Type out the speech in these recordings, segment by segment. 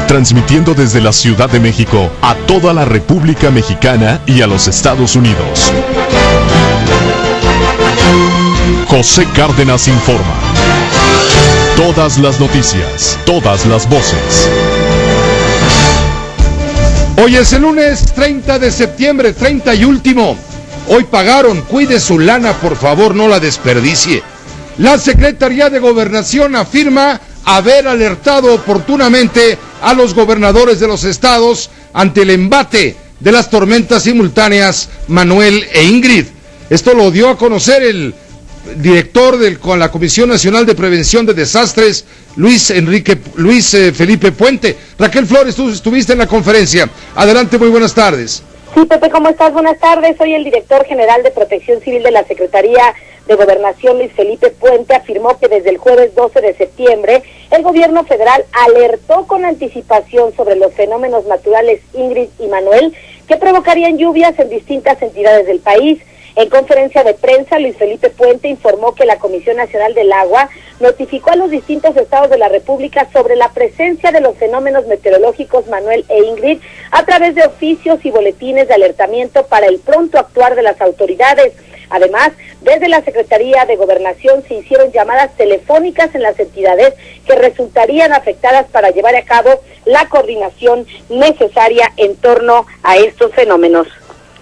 transmitiendo desde la Ciudad de México a toda la República Mexicana y a los Estados Unidos. José Cárdenas informa. Todas las noticias, todas las voces. Hoy es el lunes 30 de septiembre, 30 y último. Hoy pagaron, cuide su lana, por favor, no la desperdicie. La Secretaría de Gobernación afirma haber alertado oportunamente a los gobernadores de los estados ante el embate de las tormentas simultáneas Manuel e Ingrid. Esto lo dio a conocer el director de la Comisión Nacional de Prevención de Desastres, Luis Felipe Puente. Raquel Flores, tú estuviste en la conferencia. Adelante, muy buenas tardes. Sí, Pepe, ¿cómo estás? Buenas tardes. Soy el director general de Protección Civil de la Secretaría de Gobernación, Luis Felipe Puente, afirmó que desde el jueves 12 de septiembre el gobierno federal alertó con anticipación sobre los fenómenos naturales Ingrid y Manuel que provocarían lluvias en distintas entidades del país. En conferencia de prensa, Luis Felipe Puente informó que la Comisión Nacional del Agua notificó a los distintos estados de la República sobre la presencia de los fenómenos meteorológicos Manuel e Ingrid a través de oficios y boletines de alertamiento para el pronto actuar de las autoridades. Además, desde la Secretaría de Gobernación se hicieron llamadas telefónicas en las entidades que resultarían afectadas para llevar a cabo la coordinación necesaria en torno a estos fenómenos.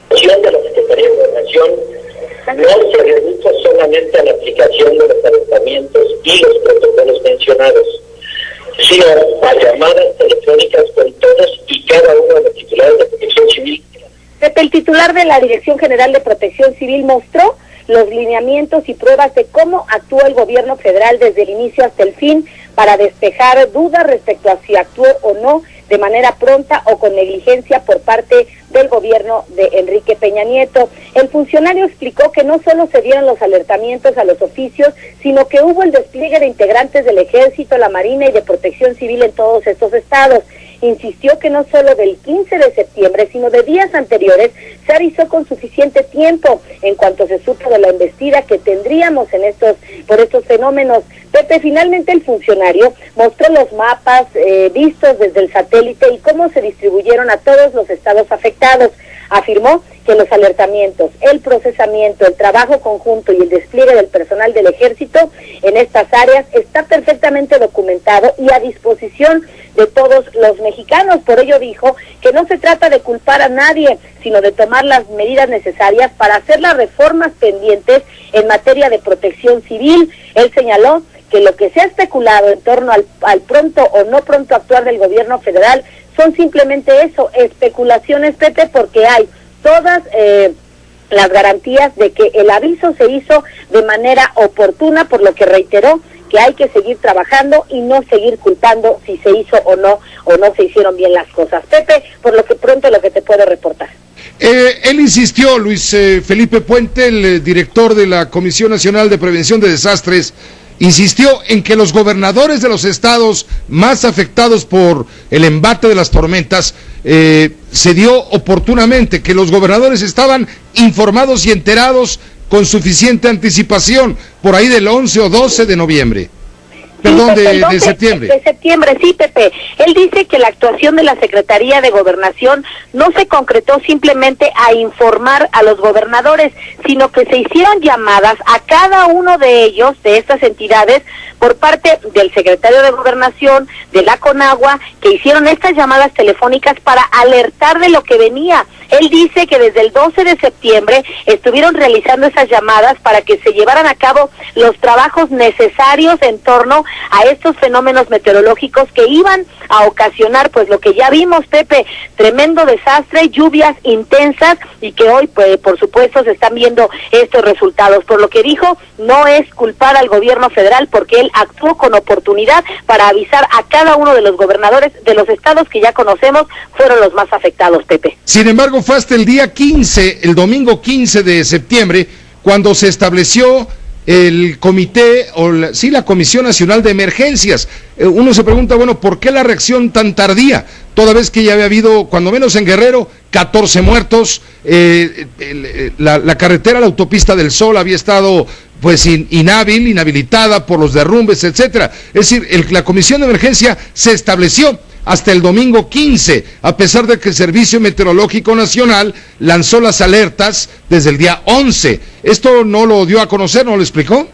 De la Secretaría de Gobernación no se reduce solamente a la aplicación de los alertamientos y los protocolos mencionados, sino a llamadas telefónicas con todos y cada uno de los titulares de Protección Civil. El titular de la Dirección General de Protección Civil mostró los lineamientos y pruebas de cómo actúa el gobierno federal desde el inicio hasta el fin para despejar dudas respecto a si actuó o no de manera pronta o con negligencia por parte del gobierno de Enrique Peña Nieto. El funcionario explicó que no solo se dieron los alertamientos a los oficios, sino que hubo el despliegue de integrantes del Ejército, la Marina y de Protección Civil en todos estos estados. Insistió que no solo del 15 de septiembre, sino de días anteriores, se avisó con suficiente tiempo en cuanto se supo de la embestida que tendríamos por estos fenómenos. Pepe, finalmente el funcionario mostró los mapas vistos desde el satélite y cómo se distribuyeron a todos los estados afectados. Afirmó que los alertamientos, el procesamiento, el trabajo conjunto y el despliegue del personal del Ejército en estas áreas está perfectamente documentado y a disposición de todos los mexicanos. Por ello dijo que no se trata de culpar a nadie, sino de tomar las medidas necesarias para hacer las reformas pendientes en materia de protección civil. Él señaló que lo que se ha especulado en torno al pronto o no pronto actuar del gobierno federal son simplemente eso, especulaciones, Pepe, porque hay todas las garantías de que el aviso se hizo de manera oportuna, por lo que reiteró que hay que seguir trabajando y no seguir culpando si se hizo o no se hicieron bien las cosas. Pepe, por lo que pronto lo que te puedo reportar. Él insistió, Luis Felipe Puente, el director de la Comisión Nacional de Prevención de Desastres, insistió en que los gobernadores de los estados más afectados por el embate de las tormentas se dio oportunamente, que los gobernadores estaban informados y enterados con suficiente anticipación, por ahí del 11 o 12 de noviembre. Perdón, de septiembre. De septiembre, sí, Pepe. Él dice que la actuación de la Secretaría de Gobernación no se concretó simplemente a informar a los gobernadores, sino que se hicieron llamadas a cada uno de ellos, de estas entidades, por parte del secretario de Gobernación, de la Conagua, que hicieron estas llamadas telefónicas para alertar de lo que venía. Él dice que desde el 12 de septiembre estuvieron realizando esas llamadas para que se llevaran a cabo los trabajos necesarios en torno a estos fenómenos meteorológicos que iban a ocasionar, pues lo que ya vimos, Pepe, tremendo desastre, lluvias intensas, y que hoy, pues, por supuesto, se están viendo estos resultados. Por lo que dijo, no es culpar al gobierno federal, porque él actuó con oportunidad para avisar a cada uno de los gobernadores de los estados que ya conocemos fueron los más afectados, Pepe. Sin embargo, fue hasta el día 15, el domingo 15 de septiembre, cuando se estableció el comité, la Comisión Nacional de Emergencias. Uno se pregunta, bueno, ¿por qué la reacción tan tardía? Toda vez que ya había habido, cuando menos en Guerrero, 14 muertos, la carretera, la autopista del Sol había estado pues inhabilitada por los derrumbes, etcétera. Es decir, la Comisión de Emergencia se estableció, hasta el domingo 15, a pesar de que el Servicio Meteorológico Nacional lanzó las alertas desde el día 11. ¿Esto no lo dio a conocer, no lo explicó?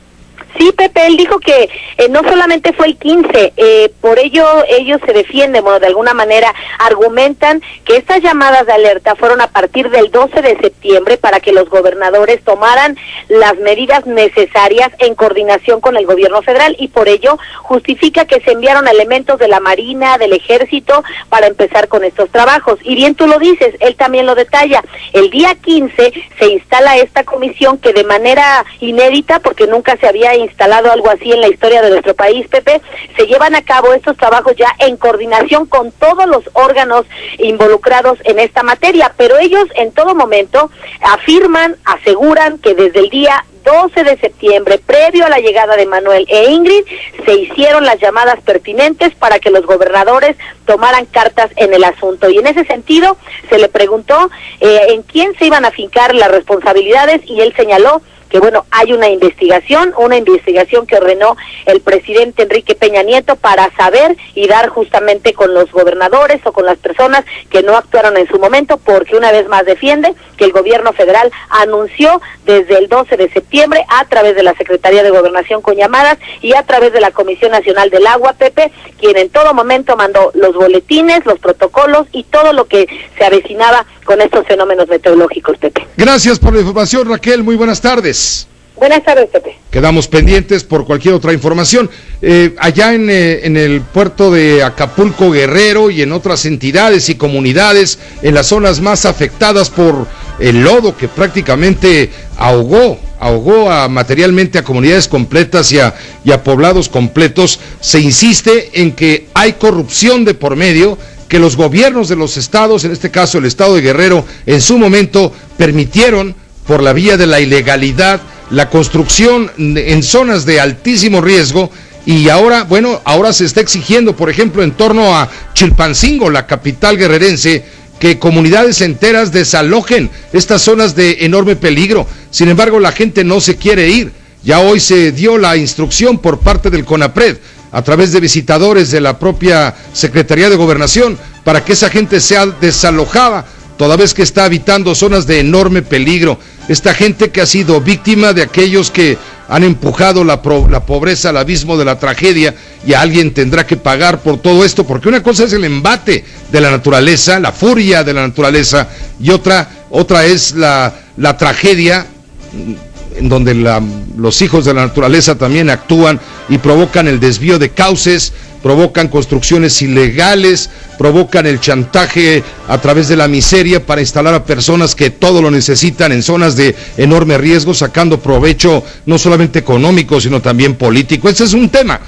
Sí, Pepe, él dijo que no solamente fue el 15, por ello ellos se defienden, bueno, de alguna manera argumentan que estas llamadas de alerta fueron a partir del 12 de septiembre para que los gobernadores tomaran las medidas necesarias en coordinación con el gobierno federal, y por ello justifica que se enviaron elementos de la Marina, del Ejército, para empezar con estos trabajos. Y bien tú lo dices, él también lo detalla. El día 15 se instala esta comisión que de manera inédita, porque nunca se había instalado algo así en la historia de nuestro país, Pepe, se llevan a cabo estos trabajos ya en coordinación con todos los órganos involucrados en esta materia, pero ellos en todo momento afirman, aseguran que desde el día 12 de septiembre, previo a la llegada de Manuel e Ingrid, se hicieron las llamadas pertinentes para que los gobernadores tomaran cartas en el asunto. Y en ese sentido, se le preguntó en quién se iban a fincar las responsabilidades, y él señaló que bueno, hay una investigación que ordenó el presidente Enrique Peña Nieto para saber y dar justamente con los gobernadores o con las personas que no actuaron en su momento, porque una vez más defiende que el gobierno federal anunció desde el 12 de septiembre a través de la Secretaría de Gobernación con llamadas y a través de la Comisión Nacional del Agua, Pepe, quien en todo momento mandó los boletines, los protocolos y todo lo que se avecinaba con estos fenómenos meteorológicos, Pepe. Gracias por la información, Raquel, muy buenas tardes. Buenas tardes, Pepe. Quedamos pendientes por cualquier otra información. Allá en el puerto de Acapulco, Guerrero, y en otras entidades y comunidades, en las zonas más afectadas por el lodo que prácticamente ahogó materialmente a comunidades completas y a poblados completos, se insiste en que hay corrupción de por medio, que los gobiernos de los estados, en este caso el estado de Guerrero, en su momento permitieron, por la vía de la ilegalidad, la construcción en zonas de altísimo riesgo, y ahora se está exigiendo, por ejemplo, en torno a Chilpancingo, la capital guerrerense, que comunidades enteras desalojen estas zonas de enorme peligro. Sin embargo, la gente no se quiere ir. Ya hoy se dio la instrucción por parte del CONAPRED, a través de visitadores de la propia Secretaría de Gobernación, para que esa gente sea desalojada, toda vez que está habitando zonas de enorme peligro. Esta gente que ha sido víctima de aquellos que han empujado la pobreza al abismo de la tragedia, y alguien tendrá que pagar por todo esto, porque una cosa es el embate de la naturaleza, la furia de la naturaleza, y otra es la tragedia en donde los hijos de la naturaleza también actúan y provocan el desvío de cauces, provocan construcciones ilegales, provocan el chantaje a través de la miseria para instalar a personas que todo lo necesitan en zonas de enorme riesgo, sacando provecho no solamente económico, sino también político. Ese es un tema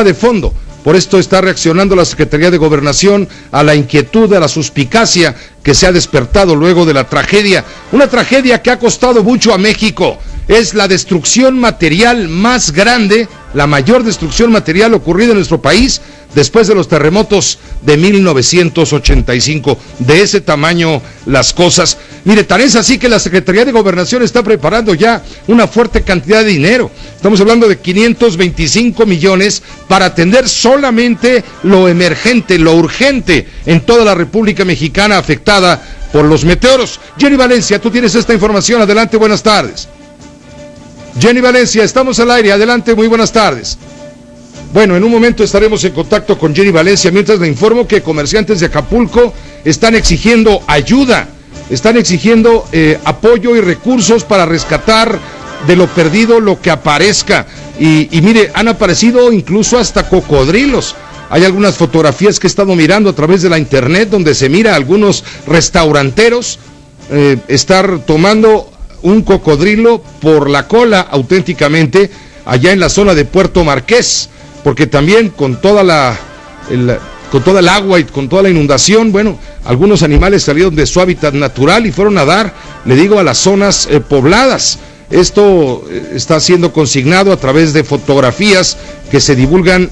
de fondo. Por esto está reaccionando la Secretaría de Gobernación a la inquietud, a la suspicacia que se ha despertado luego de la tragedia. Una tragedia que ha costado mucho a México. Es la destrucción material más grande, la mayor destrucción material ocurrida en nuestro país después de los terremotos de 1985. De ese tamaño las cosas. Mire, tan es así que la Secretaría de Gobernación está preparando ya una fuerte cantidad de dinero. Estamos hablando de 525 millones para atender solamente lo emergente, lo urgente en toda la República Mexicana afectada por los meteoros. Jenny Valencia, tú tienes esta información. Adelante, buenas tardes. Jenny Valencia, estamos al aire. Adelante, muy buenas tardes. Bueno, en un momento estaremos en contacto con Jenny Valencia. Mientras le informo que comerciantes de Acapulco están exigiendo ayuda, están exigiendo apoyo y recursos para rescatar de lo perdido lo que aparezca. Y mire, han aparecido incluso hasta cocodrilos. Hay algunas fotografías que he estado mirando a través de la internet donde se mira a algunos restauranteros estar tomando un cocodrilo por la cola auténticamente allá en la zona de Puerto Marqués, porque también con toda el agua y con toda la inundación, bueno, algunos animales salieron de su hábitat natural y fueron a dar, le digo, a las zonas pobladas. Esto está siendo consignado a través de fotografías que se divulgan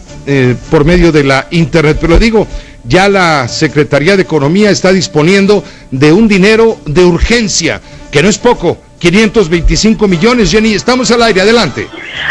por medio de la internet, pero le digo, ya la Secretaría de Economía está disponiendo de un dinero de urgencia, que no es poco, 525 millones. Jenny, estamos al aire, adelante.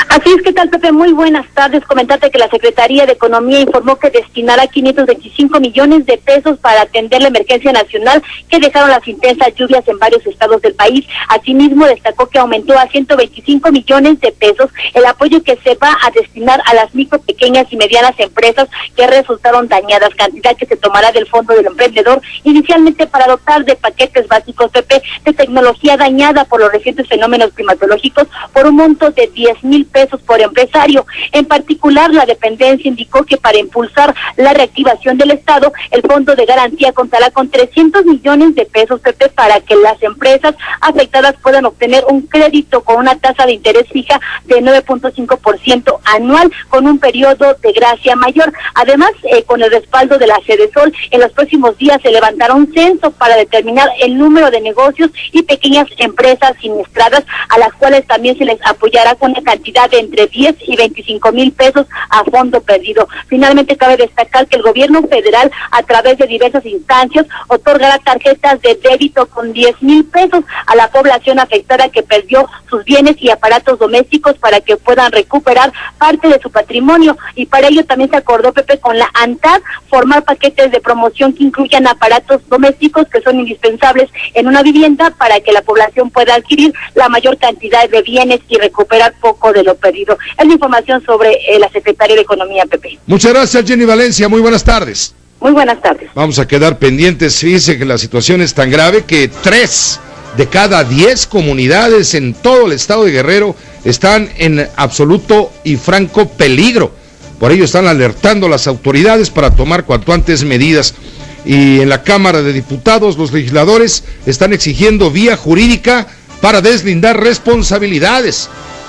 Así es, ¿qué tal, Pepe? Muy buenas tardes. Comentarte que la Secretaría de Economía informó que destinará 525 millones de pesos para atender la emergencia nacional que dejaron las intensas lluvias en varios estados del país. Asimismo, destacó que aumentó a 125 millones de pesos el apoyo que se va a destinar a las micro, pequeñas y medianas empresas que resultaron dañadas, cantidad que se tomará del Fondo del Emprendedor, inicialmente para dotar de paquetes básicos, Pepe, de tecnología dañada por los recientes fenómenos climatológicos por un monto de 10,000 pesos por empresario. En particular, la dependencia indicó que para impulsar la reactivación del Estado, el Fondo de Garantía contará con 300 millones de pesos, Pepe, para que las empresas afectadas puedan obtener un crédito con una tasa de interés fija de 9.5% anual con un periodo de gracia mayor. Además, con el respaldo de la Sedesol, en los próximos días se levantará un censo para determinar el número de negocios y pequeñas empresas siniestradas, a las cuales también se les apoyará con una cantidad de entre 10 y 25 mil pesos a fondo perdido. Finalmente, cabe destacar que el gobierno federal, a través de diversas instancias, otorgará tarjetas de débito con 10,000 pesos a la población afectada que perdió sus bienes y aparatos domésticos para que puedan recuperar parte de su patrimonio. Y para ello también se acordó, Pepe, con la ANTAD formar paquetes de promoción que incluyan aparatos domésticos que son indispensables en una vivienda para que la población pueda adquirir la mayor cantidad de bienes y recuperar poco de lo perdido. Es la información sobre la Secretaría de Economía, Pepe. Muchas gracias, Jenny Valencia. Muy buenas tardes. Muy buenas tardes. Vamos a quedar pendientes. Fíjense que la situación es tan grave que 3 de cada 10 comunidades en todo el estado de Guerrero están en absoluto y franco peligro. Por ello están alertando a las autoridades para tomar cuanto antes medidas. Y en la Cámara de Diputados los legisladores están exigiendo vía jurídica para deslindar responsabilidades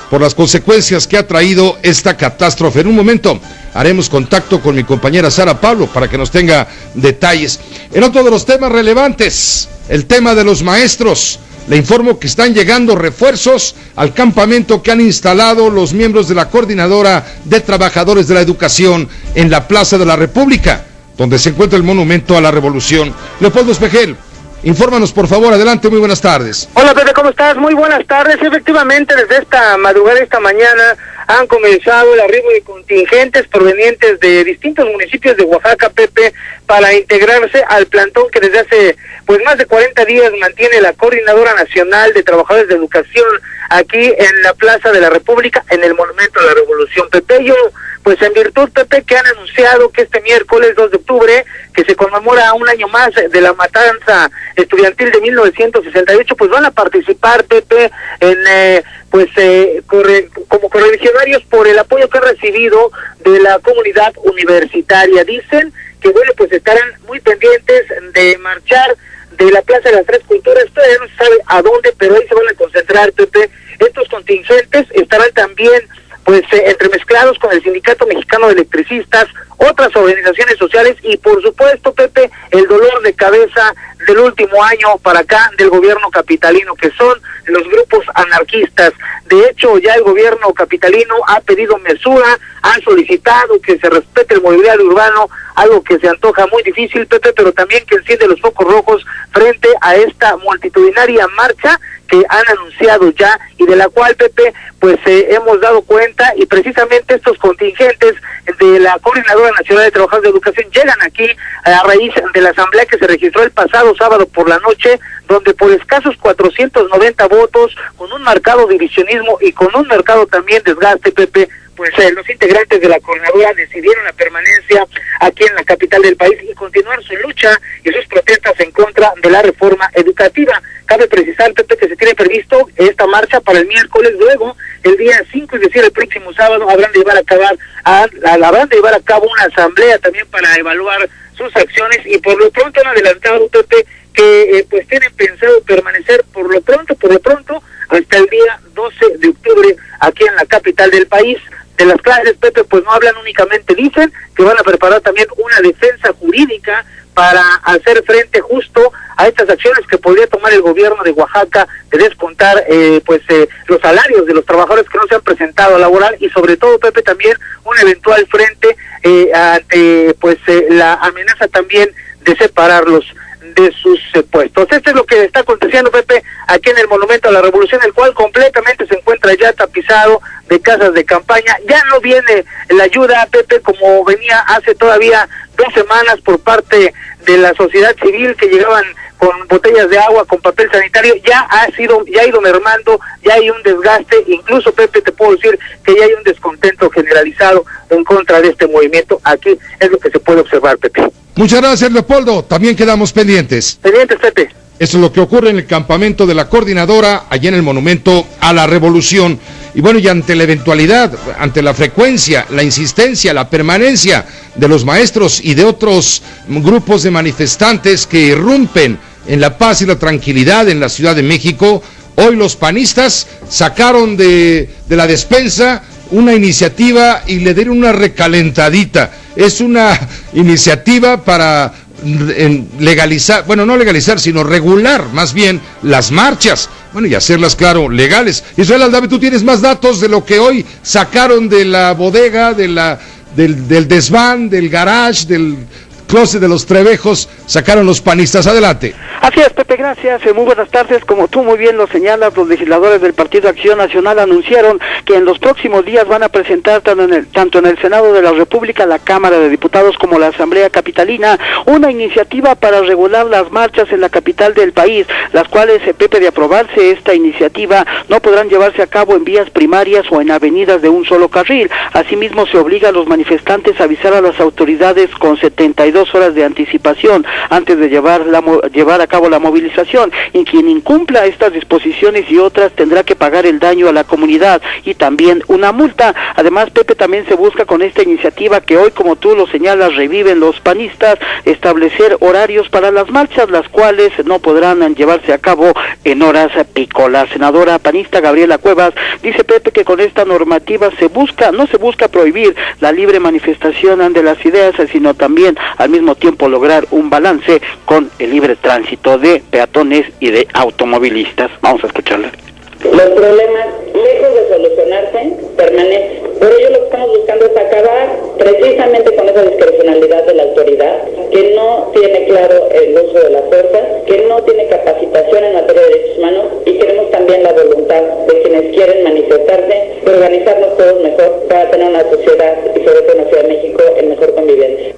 por las consecuencias que ha traído esta catástrofe. En un momento haremos contacto con mi compañera Sara Pablo para que nos tenga detalles. En otro de los temas relevantes, el tema de los maestros. Le informo que están llegando refuerzos al campamento que han instalado los miembros de la Coordinadora de Trabajadores de la Educación en la Plaza de la República, donde se encuentra el Monumento a la Revolución. Leopoldo Espejel, infórmanos por favor, adelante, muy buenas tardes. Hola Pepe, ¿cómo estás? Muy buenas tardes. Efectivamente, desde esta madrugada, esta mañana, han comenzado el arribo de contingentes provenientes de distintos municipios de Oaxaca, Pepe, para integrarse al plantón que desde hace más de 40 días mantiene la Coordinadora Nacional de Trabajadores de Educación aquí en la Plaza de la República, en el Monumento a la Revolución. Pepe, yo, en virtud, Pepe, que han anunciado que este miércoles 2 de octubre, que se conmemora un año más de la matanza estudiantil de 1968, van a participar, Pepe, en como correligionarios por el apoyo que han recibido de la comunidad universitaria. Dicen que estarán muy pendientes de marchar de la Plaza de las Tres Culturas. Todavía no se sabe a dónde, pero ahí se van a concentrar, Pepe. Estos contingentes estarán también entremezclados con el Sindicato Mexicano de Electricistas, otras organizaciones sociales y por supuesto, Pepe, el dolor de cabeza del último año para acá del gobierno capitalino, que son los grupos anarquistas. De hecho, ya el gobierno capitalino ha pedido mesura, ha solicitado que se respete el mobiliario urbano, algo que se antoja muy difícil, Pepe, pero también que enciende los focos rojos frente a esta multitudinaria marcha que han anunciado ya y de la cual, Pepe, hemos dado cuenta, y precisamente estos contingentes de la Coordinadora Nacional de Trabajadores de Educación llegan aquí a raíz de la asamblea que se registró el pasado sábado por la noche, donde por escasos 490 votos, con un marcado divisionismo y con un marcado también desgaste, Pepe, los integrantes de la coordinadora decidieron la permanencia aquí en la capital del país y continuar su lucha y sus protestas en contra de la reforma educativa. Cabe precisar, Pepe, que se tiene previsto esta marcha para el miércoles, luego el día 5, es decir, el próximo sábado, habrán de llevar a cabo una asamblea también para evaluar sus acciones y por lo pronto han adelantado, Pepe, que tienen pensado permanecer por lo pronto hasta el día 12 de octubre aquí en la capital del país. De las clases, Pepe, no hablan únicamente, dicen que van a preparar también una defensa jurídica para hacer frente justo a estas acciones que podría tomar el gobierno de Oaxaca de descontar los salarios de los trabajadores que no se han presentado a laborar y sobre todo, Pepe, también un eventual frente ante la amenaza también de separarlos. de sus puestos. Esto es lo que está aconteciendo, Pepe, aquí en el Monumento a la Revolución, el cual completamente se encuentra ya tapizado de casas de campaña. Ya no viene la ayuda, Pepe, como venía hace todavía 2 semanas por parte de la sociedad civil, que llegaban con botellas de agua, con papel sanitario. Ya ha ido mermando, ya hay un desgaste, incluso, Pepe, te puedo decir que ya hay un descontento generalizado en contra de este movimiento. Aquí es lo que se puede observar, Pepe. Muchas gracias, Leopoldo. También quedamos pendientes. Pendientes, Pepe. Eso es lo que ocurre en el campamento de la Coordinadora, allá en el Monumento a la Revolución. Y bueno, y ante la eventualidad, ante la frecuencia, la insistencia, la permanencia de los maestros y de otros grupos de manifestantes que irrumpen en la paz y la tranquilidad en la Ciudad de México, hoy los panistas sacaron de la despensa una iniciativa y le dieron una recalentadita. Es una iniciativa para legalizar, bueno, no legalizar, sino regular más bien las marchas, bueno, y hacerlas, claro, legales. Israel Aldave, tú tienes más datos de lo que hoy sacaron de la bodega, del desván, del garage, del closet de los Trevejos, sacaron los panistas. Adelante. Así es, Pepe, gracias. Muy buenas tardes. Como tú muy bien lo señalas, los legisladores del Partido Acción Nacional anunciaron que en los próximos días van a presentar tanto en el Senado de la República, la Cámara de Diputados, como la Asamblea Capitalina, una iniciativa para regular las marchas en la capital del país, las cuales, Pepe, de aprobarse esta iniciativa, no podrán llevarse a cabo en vías primarias o en avenidas de un solo carril. Asimismo, se obliga a los manifestantes a avisar a las autoridades con 72 horas de anticipación antes de llevar a cabo la movilización, y quien incumpla estas disposiciones y otras tendrá que pagar el daño a la comunidad y también una multa. Además, Pepe, también se busca con esta iniciativa que hoy, como tú lo señalas, reviven los panistas, establecer horarios para las marchas, las cuales no podrán llevarse a cabo en horas pico. La senadora panista Gabriela Cuevas dice, Pepe, que con esta normativa no se busca prohibir la libre manifestación de las ideas, sino también al mismo tiempo lograr un balance con el libre tránsito de peatones y de automovilistas. Vamos a escucharla. Los problemas, lejos de solucionarse, permanecen. Por ello lo que estamos buscando es acabar precisamente con esa discrecionalidad de la autoridad, que no tiene claro el uso de la fuerza, que no tiene capacitación en materia de derechos humanos, y queremos también la voluntad de quienes quieren manifestarse, de organizarnos todos mejor para tener una sociedad y sobre todo una Ciudad de México en mejor convivencia.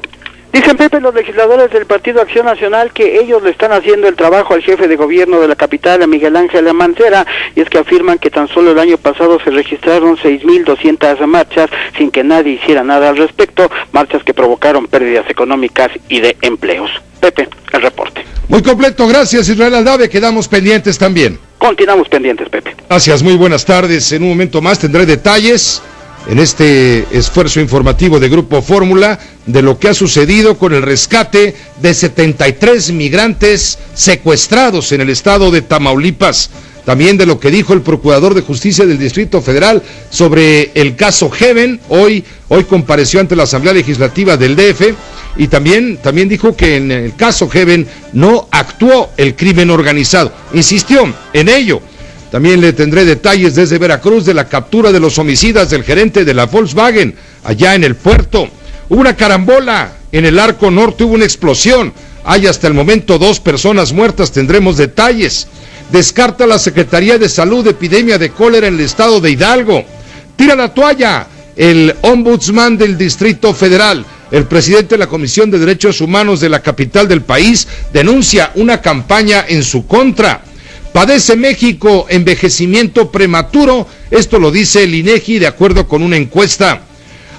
Dicen, Pepe, los legisladores del Partido Acción Nacional que ellos le están haciendo el trabajo al jefe de gobierno de la capital, a Miguel Ángel Mancera, y es que afirman que tan solo el año pasado se registraron 6,200 marchas sin que nadie hiciera nada al respecto, marchas que provocaron pérdidas económicas y de empleos. Pepe, el reporte. Muy completo, gracias, Israel Aldave, quedamos pendientes también. Continuamos pendientes, Pepe. Gracias, muy buenas tardes. En un momento más tendré detalles en este esfuerzo informativo de Grupo Fórmula de lo que ha sucedido con el rescate de 73 migrantes secuestrados en el estado de Tamaulipas. También de lo que dijo el Procurador de Justicia del Distrito Federal sobre el caso Heven. Hoy compareció ante la Asamblea Legislativa del DF y también dijo que en el caso Heven no actuó el crimen organizado. Insistió en ello. También le tendré detalles desde Veracruz de la captura de los homicidas del gerente de la Volkswagen allá en el puerto. Hubo una carambola en el Arco Norte, hubo una explosión. Hay hasta el momento 2 personas muertas, tendremos detalles. Descarta la Secretaría de Salud epidemia de cólera en el estado de Hidalgo. Tira la toalla el ombudsman del Distrito Federal. El presidente de la Comisión de Derechos Humanos de la capital del país denuncia una campaña en su contra. Padece México envejecimiento prematuro, esto lo dice el INEGI de acuerdo con una encuesta.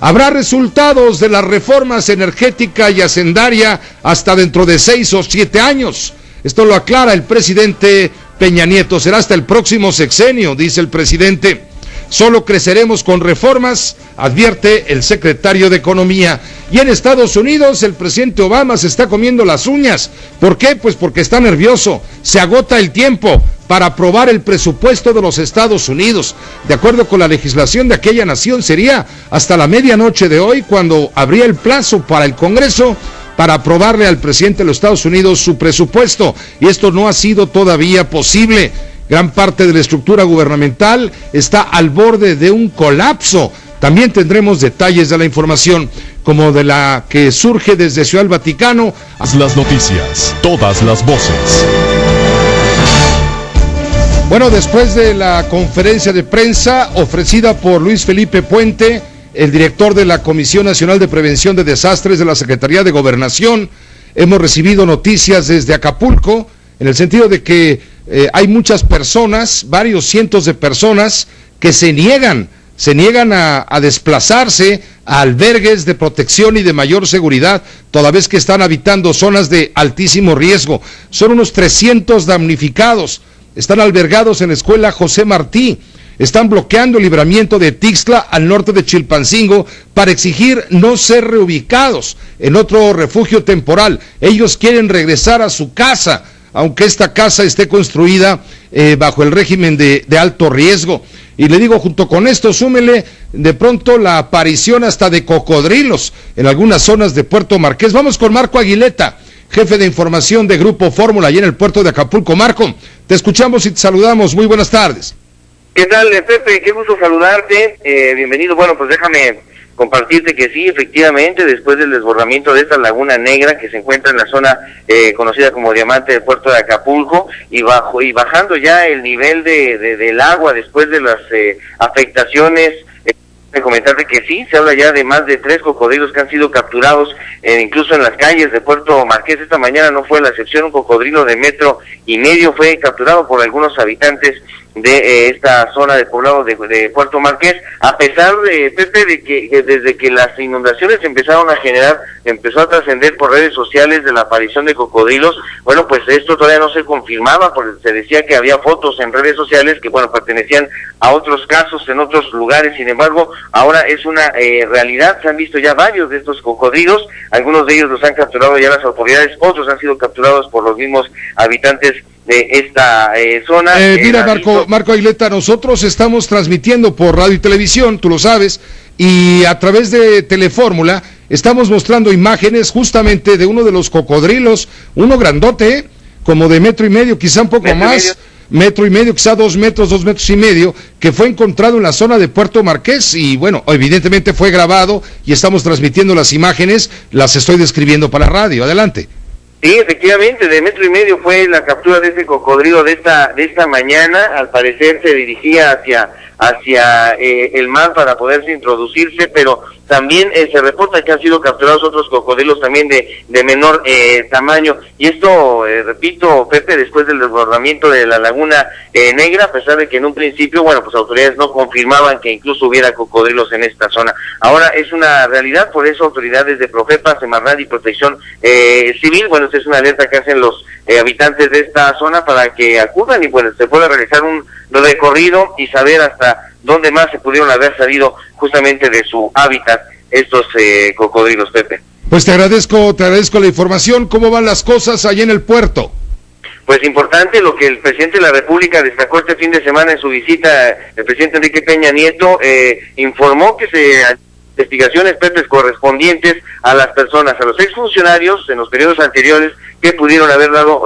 Habrá resultados de las reformas energética y hacendaria hasta dentro de 6 o 7 años. Esto lo aclara el presidente Peña Nieto. Será hasta el próximo sexenio, dice el presidente. Solo creceremos con reformas, advierte el secretario de Economía. Y en Estados Unidos el presidente Obama se está comiendo las uñas. ¿Por qué? Pues porque está nervioso. Se agota el tiempo para aprobar el presupuesto de los Estados Unidos. De acuerdo con la legislación de aquella nación, sería hasta la medianoche de hoy cuando habría el plazo para el Congreso para aprobarle al presidente de los Estados Unidos su presupuesto. Y esto no ha sido todavía posible. Gran parte de la estructura gubernamental está al borde de un colapso. También tendremos detalles de la información, como de la que surge desde Ciudad del Vaticano. Las noticias, todas las voces. Bueno, después de la conferencia de prensa ofrecida por Luis Felipe Puente, el director de la Comisión Nacional de Prevención de Desastres de la Secretaría de Gobernación, hemos recibido noticias desde Acapulco, en el sentido de que hay muchas personas, varios cientos de personas, que se niegan a desplazarse a albergues de protección y de mayor seguridad, toda vez que están habitando zonas de altísimo riesgo. Son unos 300 damnificados. Están albergados en la escuela José Martí, están bloqueando el libramiento de Tixtla al norte de Chilpancingo para exigir no ser reubicados en otro refugio temporal. Ellos quieren regresar a su casa, aunque esta casa esté construida bajo el régimen de alto riesgo. Y le digo, junto con esto, súmele de pronto la aparición hasta de cocodrilos en algunas zonas de Puerto Marqués. Vamos con Marco Aguileta, jefe de información de Grupo Fórmula, allá en el puerto de Acapulco. Marco, te escuchamos y te saludamos. Muy buenas tardes. ¿Qué tal, Pepe? Qué gusto saludarte. Bienvenido. Bueno, pues déjame compartirte que sí, efectivamente, después del desbordamiento de esta laguna negra que se encuentra en la zona conocida como Diamante del puerto de Acapulco, y bajando ya el nivel del agua después de las afectaciones, comentarte que sí, se habla ya de más de 3 cocodrilos que han sido capturados, incluso en las calles de Puerto Marqués. Esta mañana no fue la excepción, un cocodrilo de 1,5 metros fue capturado por algunos habitantes de esta zona de poblado de Puerto Marqués, a pesar de, Pepe, de que desde que las inundaciones empezaron a generar, empezó a trascender por redes sociales de la aparición de cocodrilos. Bueno, pues esto todavía no se confirmaba, porque se decía que había fotos en redes sociales que, bueno, pertenecían a otros casos en otros lugares. Sin embargo, ahora es una realidad. Se han visto ya varios de estos cocodrilos, algunos de ellos los han capturado ya las autoridades, otros han sido capturados por los mismos habitantes de esta zona. Mira, Marco Aguileta, nosotros estamos transmitiendo por radio y televisión, tú lo sabes, y a través de Telefórmula estamos mostrando imágenes justamente de uno de los cocodrilos, uno grandote, como de 1,5 metros, quizá un poco más, 1,5 metros, quizá 2 metros, 2,5 metros, que fue encontrado en la zona de Puerto Marqués, y bueno, evidentemente fue grabado y estamos transmitiendo las imágenes, las estoy describiendo para radio. Adelante. Sí, efectivamente, de 1,5 metros fue la captura de ese cocodrilo de esta mañana. Al parecer se dirigía hacia el mar para poderse introducirse, pero también se reporta que han sido capturados otros cocodrilos también de menor tamaño. Y esto, repito, Pepe, después del desbordamiento de la Laguna Negra, a pesar de que en un principio, bueno, pues autoridades no confirmaban que incluso hubiera cocodrilos en esta zona. Ahora es una realidad, por eso autoridades de Profepa, Semarnat y Protección Civil, bueno, esta es una alerta que hacen los habitantes de esta zona para que acudan y pues se pueda realizar un recorrido y saber hasta dónde más se pudieron haber salido justamente de su hábitat estos cocodrilos, Pepe. Pues te agradezco la información. ¿Cómo van las cosas allá en el puerto? Pues importante lo que el presidente de la República destacó este fin de semana en su visita. El presidente Enrique Peña Nieto informó que investigaciones, Pepe, correspondientes a las personas, a los exfuncionarios en los periodos anteriores que pudieron haber dado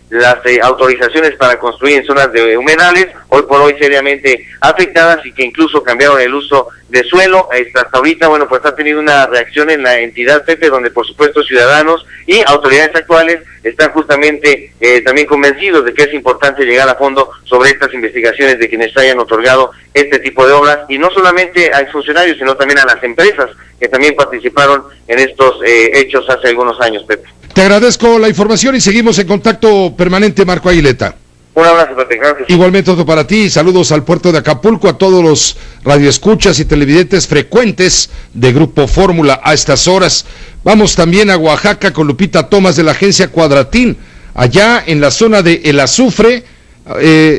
las autorizaciones para construir en zonas de humedales, hoy por hoy seriamente afectadas, y que incluso cambiaron el uso de suelo. Hasta ahorita, bueno, pues ha tenido una reacción en la entidad, Pepe, donde por supuesto ciudadanos y autoridades actuales están justamente también convencidos de que es importante llegar a fondo sobre estas investigaciones de quienes hayan otorgado este tipo de obras, y no solamente a exfuncionarios, sino también a las empresas que también participaron en estos hechos hace algunos años, Pepe. Te agradezco la información y seguimos en contacto permanente, Marco Aguileta. Un abrazo, Pepe. Gracias. Igualmente otro para ti, saludos al puerto de Acapulco, a todos los radioescuchas y televidentes frecuentes de Grupo Fórmula a estas horas. Vamos también a Oaxaca con Lupita Tomás de la agencia Cuadratín. Allá en la zona de El Azufre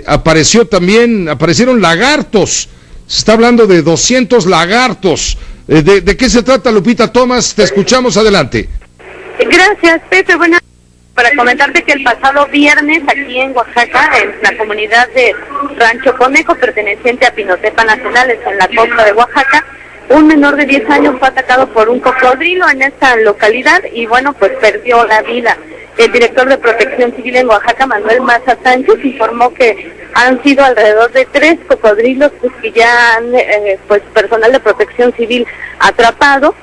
aparecieron lagartos. Se está hablando de 200 lagartos. ¿De qué se trata, Lupita Tomás? Te escuchamos, adelante. Gracias, Pepe. Bueno, para comentarte que el pasado viernes aquí en Oaxaca, en la comunidad de Rancho Conejo, perteneciente a Pinotepa Nacional, en la costa de Oaxaca, un menor de 10 años fue atacado por un cocodrilo en esta localidad y bueno, pues perdió la vida. El director de Protección Civil en Oaxaca, Manuel Maza Sánchez, informó que han sido alrededor de 3 cocodrilos pues, que ya han, pues personal de protección civil atrapado,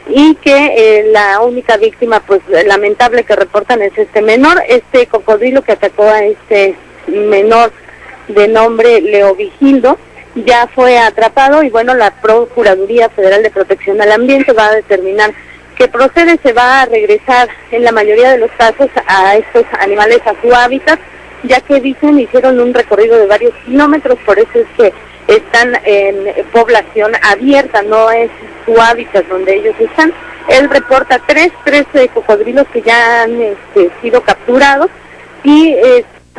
y que la única víctima pues lamentable que reportan es este menor. Este cocodrilo que atacó a este menor de nombre Leo Vigildo ya fue atrapado, y bueno, la Procuraduría Federal de Protección al Ambiente va a determinar qué procede. Se va a regresar en la mayoría de los casos a estos animales a su hábitat, ya que dicen hicieron un recorrido de varios kilómetros, por eso es que están en población abierta, no es su hábitat donde ellos están. Él reporta 3 cocodrilos que ya han sido capturados, y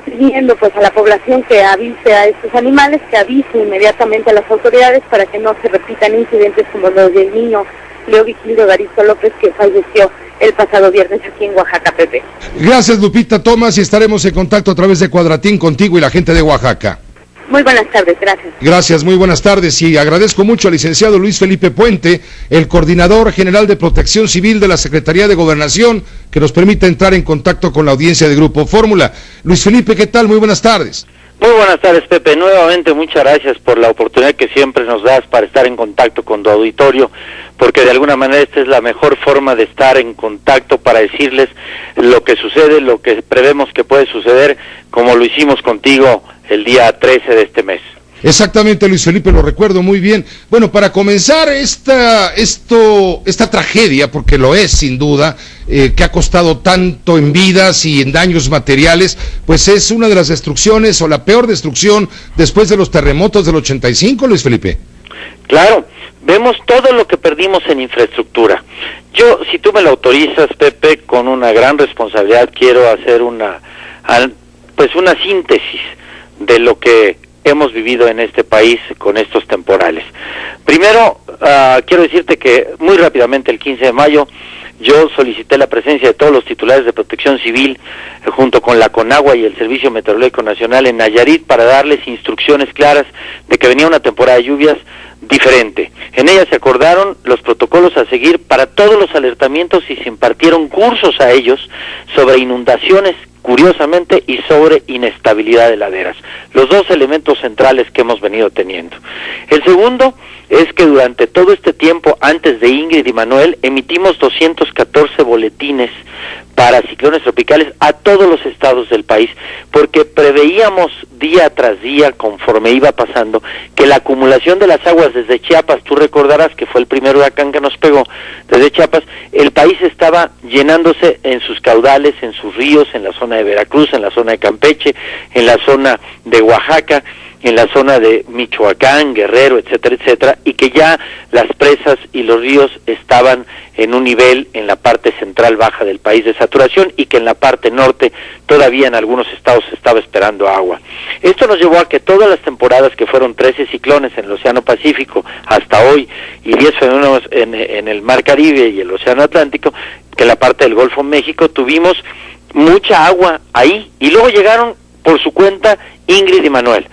pidiendo pues a la población que avise a estos animales, que avise inmediatamente a las autoridades para que no se repitan incidentes como los del niño Leo Vigildo Daristo López, que falleció el pasado viernes aquí en Oaxaca, Pepe. Gracias, Lupita Tomás, y estaremos en contacto a través de Cuadratín contigo y la gente de Oaxaca. Muy buenas tardes, gracias. Gracias, muy buenas tardes, y agradezco mucho al licenciado Luis Felipe Puente, el coordinador general de Protección Civil de la Secretaría de Gobernación, que nos permite entrar en contacto con la audiencia de Grupo Fórmula. Luis Felipe, ¿qué tal? Muy buenas tardes. Muy buenas tardes, Pepe. Nuevamente muchas gracias por la oportunidad que siempre nos das para estar en contacto con tu auditorio, porque de alguna manera esta es la mejor forma de estar en contacto para decirles lo que sucede, lo que prevemos que puede suceder, como lo hicimos contigo el día 13 de este mes. Exactamente, Luis Felipe, lo recuerdo muy bien. Bueno, para comenzar esta tragedia, porque lo es sin duda, que ha costado tanto en vidas y en daños materiales, pues es una de las destrucciones, o la peor destrucción después de los terremotos del 85, Luis Felipe. Claro, vemos todo lo que perdimos en infraestructura. Yo, si tú me lo autorizas, Pepe, con una gran responsabilidad, quiero hacer una síntesis de lo que hemos vivido en este país con estos temporales. Primero, quiero decirte que muy rápidamente el 15 de mayo yo solicité la presencia de todos los titulares de Protección Civil junto con la Conagua y el Servicio Meteorológico Nacional en Nayarit para darles instrucciones claras de que venía una temporada de lluvias diferente. En ella se acordaron los protocolos a seguir para todos los alertamientos y se impartieron cursos a ellos sobre inundaciones, curiosamente, y sobre inestabilidad de laderas, los dos elementos centrales que hemos venido teniendo. El segundo es que durante todo este tiempo, antes de Ingrid y Manuel, emitimos 214 boletines para ciclones tropicales a todos los estados del país, porque preveíamos día tras día, conforme iba pasando, que la acumulación de las aguas desde Chiapas, tú recordarás que fue el primer huracán que nos pegó, desde Chiapas, el país estaba llenándose en sus caudales, en sus ríos, en la zona de Veracruz, en la zona de Campeche, en la zona de Oaxaca, en la zona de Michoacán, Guerrero, etcétera, etcétera, y que ya las presas y los ríos estaban en un nivel en la parte central baja del país de saturación, y que en la parte norte todavía en algunos estados se estaba esperando agua. Esto nos llevó a que todas las temporadas, que fueron 13 ciclones en el Océano Pacífico hasta hoy y 10 fenómenos en el Mar Caribe y el Océano Atlántico, que en la parte del Golfo de México tuvimos mucha agua ahí, y luego llegaron por su cuenta Ingrid y Manuel.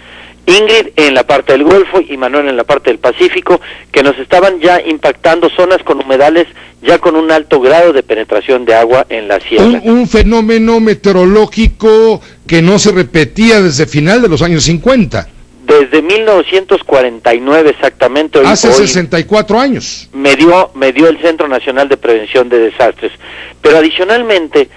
Ingrid en la parte del Golfo y Manuel en la parte del Pacífico, que nos estaban ya impactando zonas con humedales ya con un alto grado de penetración de agua en la sierra. Un fenómeno meteorológico que no se repetía desde final de los años 50. Desde 1949 exactamente. Hace 64 años. Me dio el Centro Nacional de Prevención de Desastres. Pero adicionalmente...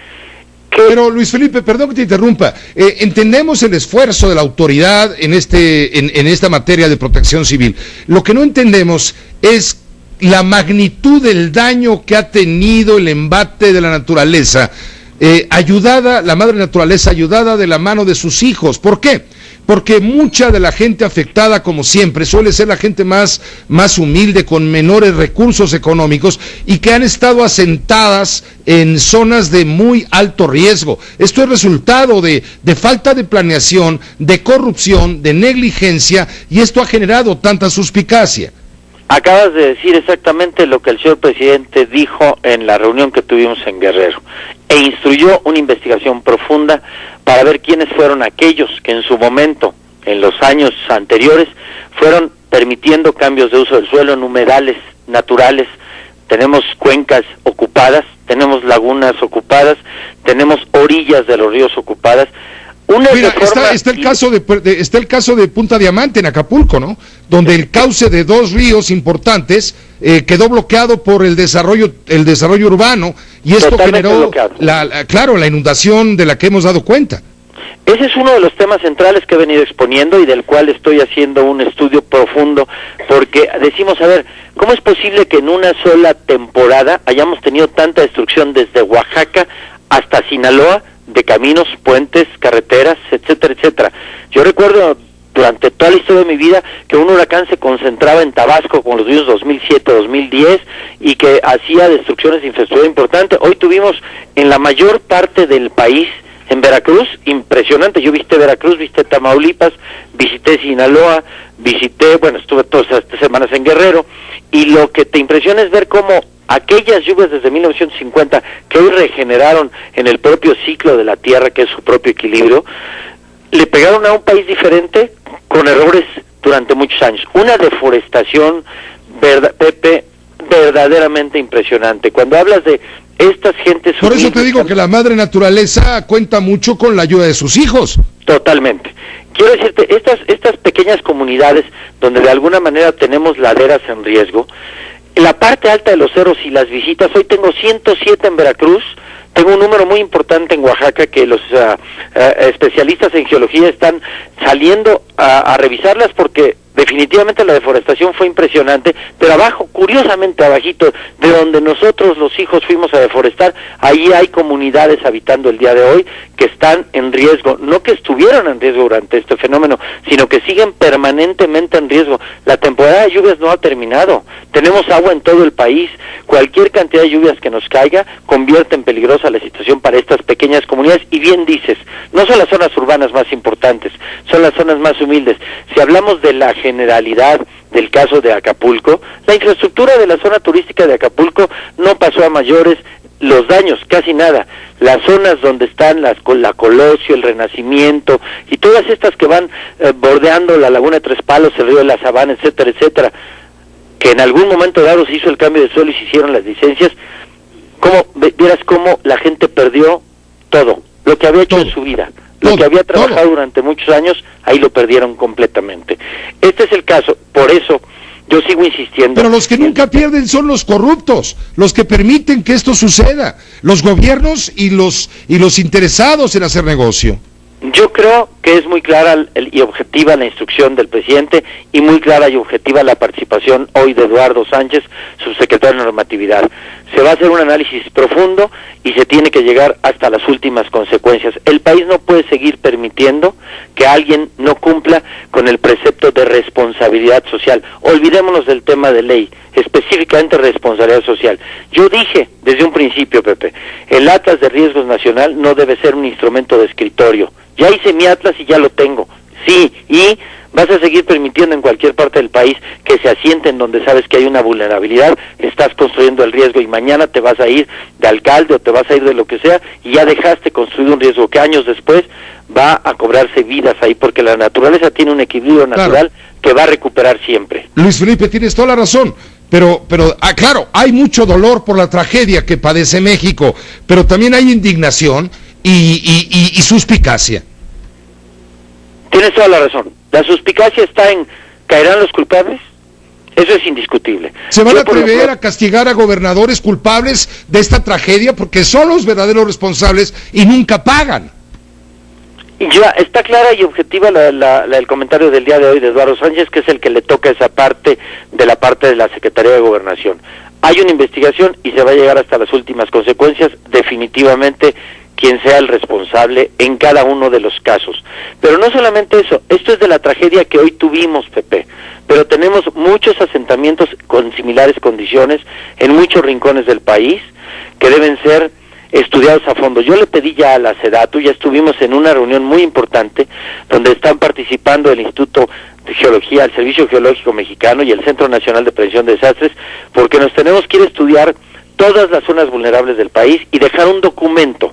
Pero Luis Felipe, perdón que te interrumpa, entendemos el esfuerzo de la autoridad en esta materia de protección civil. Lo que no entendemos es la magnitud del daño que ha tenido el embate de la naturaleza, la madre naturaleza ayudada de la mano de sus hijos. ¿Por qué? Porque mucha de la gente afectada, como siempre, suele ser la gente más humilde, con menores recursos económicos, y que han estado asentadas en zonas de muy alto riesgo. Esto es resultado de falta de planeación, de corrupción, de negligencia, y esto ha generado tanta suspicacia. Acabas de decir exactamente lo que el señor presidente dijo en la reunión que tuvimos en Guerrero, e instruyó una investigación profunda para ver quiénes fueron aquellos que en su momento, en los años anteriores, fueron permitiendo cambios de uso del suelo en humedales naturales. Tenemos cuencas ocupadas, tenemos lagunas ocupadas, tenemos orillas de los ríos ocupadas. Mira, está el caso de Punta Diamante en Acapulco, ¿no? Donde el cauce de 2 ríos importantes quedó bloqueado por el desarrollo urbano, y esto generó la inundación de la que hemos dado cuenta. Ese es uno de los temas centrales que he venido exponiendo y del cual estoy haciendo un estudio profundo, porque decimos, a ver, ¿cómo es posible que en una sola temporada hayamos tenido tanta destrucción desde Oaxaca hasta Sinaloa, de caminos, puentes, carreteras, etcétera, etcétera? Yo recuerdo durante toda la historia de mi vida que un huracán se concentraba en Tabasco con los años 2007, 2010 y que hacía destrucciones de infraestructura importante. Hoy tuvimos en la mayor parte del país, en Veracruz, impresionante. Yo visité Veracruz, visité Tamaulipas, visité Sinaloa, estuve todas estas semanas en Guerrero, y lo que te impresiona es ver cómo aquellas lluvias desde 1950 que hoy regeneraron en el propio ciclo de la tierra, que es su propio equilibrio, le pegaron a un país diferente con errores durante muchos años. Una deforestación, Pepe, verdaderamente impresionante. Cuando hablas de estas gentes... Por eso te digo que la madre naturaleza cuenta mucho con la ayuda de sus hijos. Totalmente. Quiero decirte, estas pequeñas comunidades donde de alguna manera tenemos laderas en riesgo, en la parte alta de los cerros y las visitas, hoy tengo 107 en Veracruz, tengo un número muy importante en Oaxaca que los especialistas en geología están saliendo a revisarlas, porque definitivamente la deforestación fue impresionante, pero abajo, curiosamente abajito, de donde nosotros los hijos fuimos a deforestar, ahí hay comunidades habitando el día de hoy que están en riesgo, no que estuvieron en riesgo durante este fenómeno, sino que siguen permanentemente en riesgo. La temporada de lluvias no ha terminado, tenemos agua en todo el país, cualquier cantidad de lluvias que nos caiga convierte en peligrosa la situación para estas pequeñas comunidades, y bien dices, no son las zonas urbanas más importantes, son las zonas más humildes. Si hablamos de la generalidad del caso de Acapulco, la infraestructura de la zona turística de Acapulco no pasó a mayores, los daños casi nada. Las zonas donde están la Colosio, el Renacimiento y todas estas que van bordeando la Laguna de Tres Palos, el río de la Sabana, etcétera, etcétera, que en algún momento dado se hizo el cambio de suelo y se hicieron las licencias, vieras cómo la gente perdió todo, lo que había hecho en su vida. Lo que había trabajado durante muchos años, ahí lo perdieron completamente. Este es el caso, por eso yo sigo insistiendo. Pero los que nunca pierden son los corruptos, los que permiten que esto suceda, los gobiernos y los interesados en hacer negocio. Yo creo que es muy clara y objetiva la instrucción del presidente, y muy clara y objetiva la participación hoy de Eduardo Sánchez, subsecretario de Normatividad. Se va a hacer un análisis profundo y se tiene que llegar hasta las últimas consecuencias. El país no puede seguir permitiendo que alguien no cumpla con el precepto de responsabilidad social. Olvidémonos del tema de ley, específicamente responsabilidad social. Yo dije desde un principio, Pepe, el Atlas de Riesgos Nacional no debe ser un instrumento de escritorio. Ya hice mi Atlas y ya lo tengo. Sí, y vas a seguir permitiendo en cualquier parte del país que se asienten donde sabes que hay una vulnerabilidad, estás construyendo el riesgo, y mañana te vas a ir de alcalde o te vas a ir de lo que sea y ya dejaste construido un riesgo que años después va a cobrarse vidas ahí, porque la naturaleza tiene un equilibrio natural que va a recuperar siempre. Luis Felipe, tienes toda la razón. Pero claro, hay mucho dolor por la tragedia que padece México, pero también hay indignación y suspicacia. Tienes toda la razón. La suspicacia está en, ¿caerán los culpables? Eso es indiscutible. ¿Se van a atrever a castigar a gobernadores culpables de esta tragedia? Porque son los verdaderos responsables y nunca pagan. Ya está clara y objetiva el comentario del día de hoy de Eduardo Sánchez, que es el que le toca esa parte de la Secretaría de Gobernación. Hay una investigación y se va a llegar hasta las últimas consecuencias, definitivamente, quien sea el responsable en cada uno de los casos. Pero no solamente eso, esto es de la tragedia que hoy tuvimos, Pepe, pero tenemos muchos asentamientos con similares condiciones en muchos rincones del país que deben ser estudiados a fondo. Yo le pedí ya a la SEDATU, ya estuvimos en una reunión muy importante donde están participando el Instituto de Geología, el Servicio Geológico Mexicano y el Centro Nacional de Prevención de Desastres, porque nos tenemos que ir a estudiar todas las zonas vulnerables del país y dejar un documento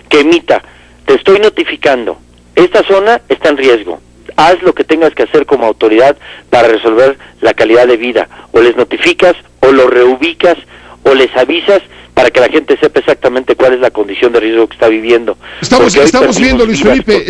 que emita: te estoy notificando, esta zona está en riesgo, haz lo que tengas que hacer como autoridad para resolver la calidad de vida, o les notificas, o los reubicas, o les avisas, para que la gente sepa exactamente cuál es la condición de riesgo que está viviendo. Estamos viendo, Luis Felipe,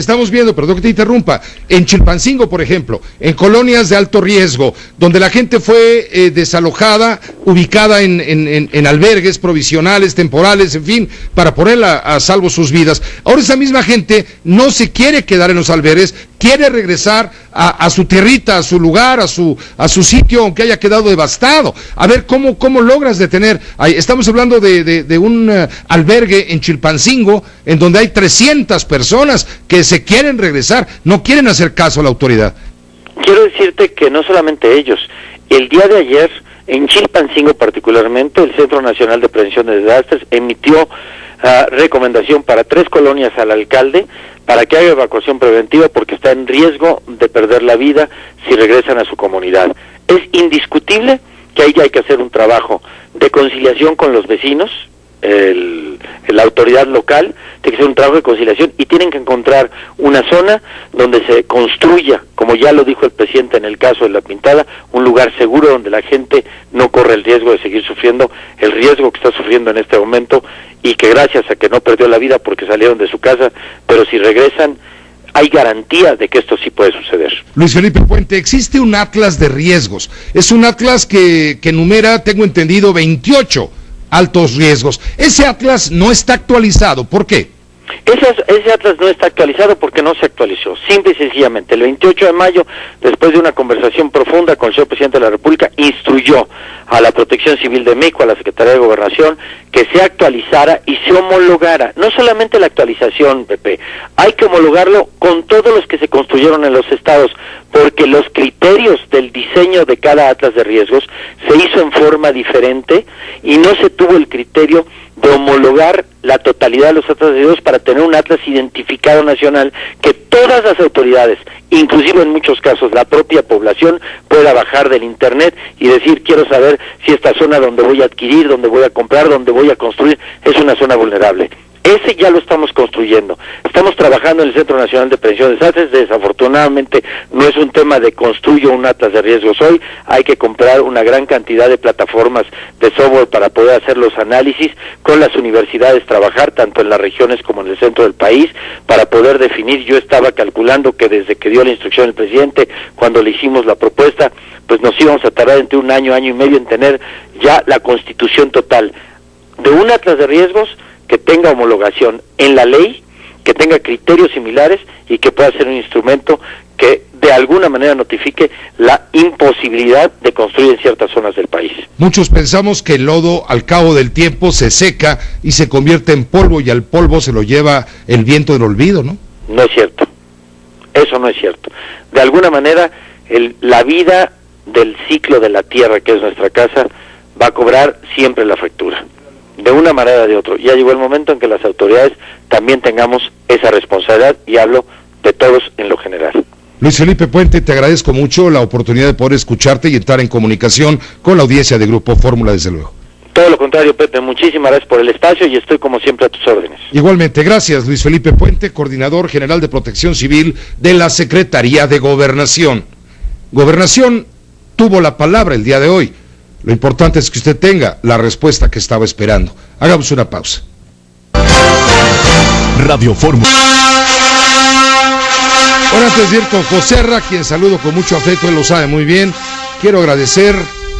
perdón que te interrumpa, en Chilpancingo, por ejemplo, en colonias de alto riesgo, donde la gente fue desalojada, ubicada en albergues provisionales, temporales, en fin, para poner a salvo sus vidas. Ahora esa misma gente no se quiere quedar en los albergues, quiere regresar a su tierrita, a su lugar, a su sitio, aunque haya quedado devastado. A ver, ¿cómo logras detener? Estamos hablando de un albergue en Chilpancingo, en donde hay 300 personas que se quieren regresar, no quieren hacer caso a la autoridad. Quiero decirte que no solamente ellos, el día de ayer, en Chilpancingo particularmente, el Centro Nacional de Prevención de Desastres emitió recomendación para 3 colonias al alcalde para que haga evacuación preventiva porque está en riesgo de perder la vida si regresan a su comunidad. Es indiscutible que ahí hay que hacer un trabajo de conciliación con los vecinos, la autoridad local, tiene que hacer un trabajo de conciliación y tienen que encontrar una zona donde se construya, como ya lo dijo el presidente en el caso de La Pintada, un lugar seguro donde la gente no corre el riesgo de seguir sufriendo el riesgo que está sufriendo en este momento y que gracias a que no perdió la vida porque salieron de su casa, pero si regresan hay garantía de que esto sí puede suceder. Luis Felipe Puente, existe un atlas de riesgos, es un atlas que enumera, tengo entendido, 28 altos riesgos. Ese atlas no está actualizado, ¿por qué? Ese atlas no está actualizado porque no se actualizó, simple y sencillamente. El 28 de mayo, después de una conversación profunda con el señor presidente de la República, instruyó a la Protección Civil de México, a la Secretaría de Gobernación, que se actualizara y se homologara. No solamente la actualización, Pepe, hay que homologarlo con todos los que se construyeron en los estados, porque los criterios del diseño de cada atlas de riesgos se hizo en forma diferente y no se tuvo el criterio de homologar la totalidad de los atlas de riesgos para tener un atlas identificado nacional que todas las autoridades, inclusive en muchos casos la propia población, pueda bajar del internet y decir, quiero saber si esta zona donde voy a adquirir, donde voy a comprar, donde voy a construir, es una zona vulnerable. Ese ya lo estamos construyendo. Estamos trabajando en el Centro Nacional de Prevención de Desastres. Desafortunadamente no es un tema de construyo un atlas de riesgos hoy. Hay que comprar una gran cantidad de plataformas de software para poder hacer los análisis, con las universidades trabajar tanto en las regiones como en el centro del país para poder definir. Yo estaba calculando que desde que dio la instrucción el presidente, cuando le hicimos la propuesta, pues nos íbamos a tardar entre un año y medio en tener ya la constitución total de un atlas de riesgos que tenga homologación en la ley, que tenga criterios similares y que pueda ser un instrumento que de alguna manera notifique la imposibilidad de construir en ciertas zonas del país. Muchos pensamos que el lodo al cabo del tiempo se seca y se convierte en polvo y al polvo se lo lleva el viento del olvido, ¿no? No es cierto, eso no es cierto. De alguna manera la vida del ciclo de la tierra, que es nuestra casa, va a cobrar siempre la factura, de una manera o de otra. Ya llegó el momento en que las autoridades también tengamos esa responsabilidad, y hablo de todos en lo general. Luis Felipe Puente, te agradezco mucho la oportunidad de poder escucharte y entrar en comunicación con la audiencia de Grupo Fórmula, desde luego. Todo lo contrario, Pepe, muchísimas gracias por el espacio y estoy como siempre a tus órdenes. Igualmente, gracias Luis Felipe Puente, Coordinador General de Protección Civil de la Secretaría de Gobernación. Gobernación tuvo la palabra el día de hoy. Lo importante es que usted tenga la respuesta que estaba esperando. Hagamos una pausa. Radio Fórmula. Ahora antes de ir con Joserra, quien saludo con mucho afecto, él lo sabe muy bien, quiero agradecer,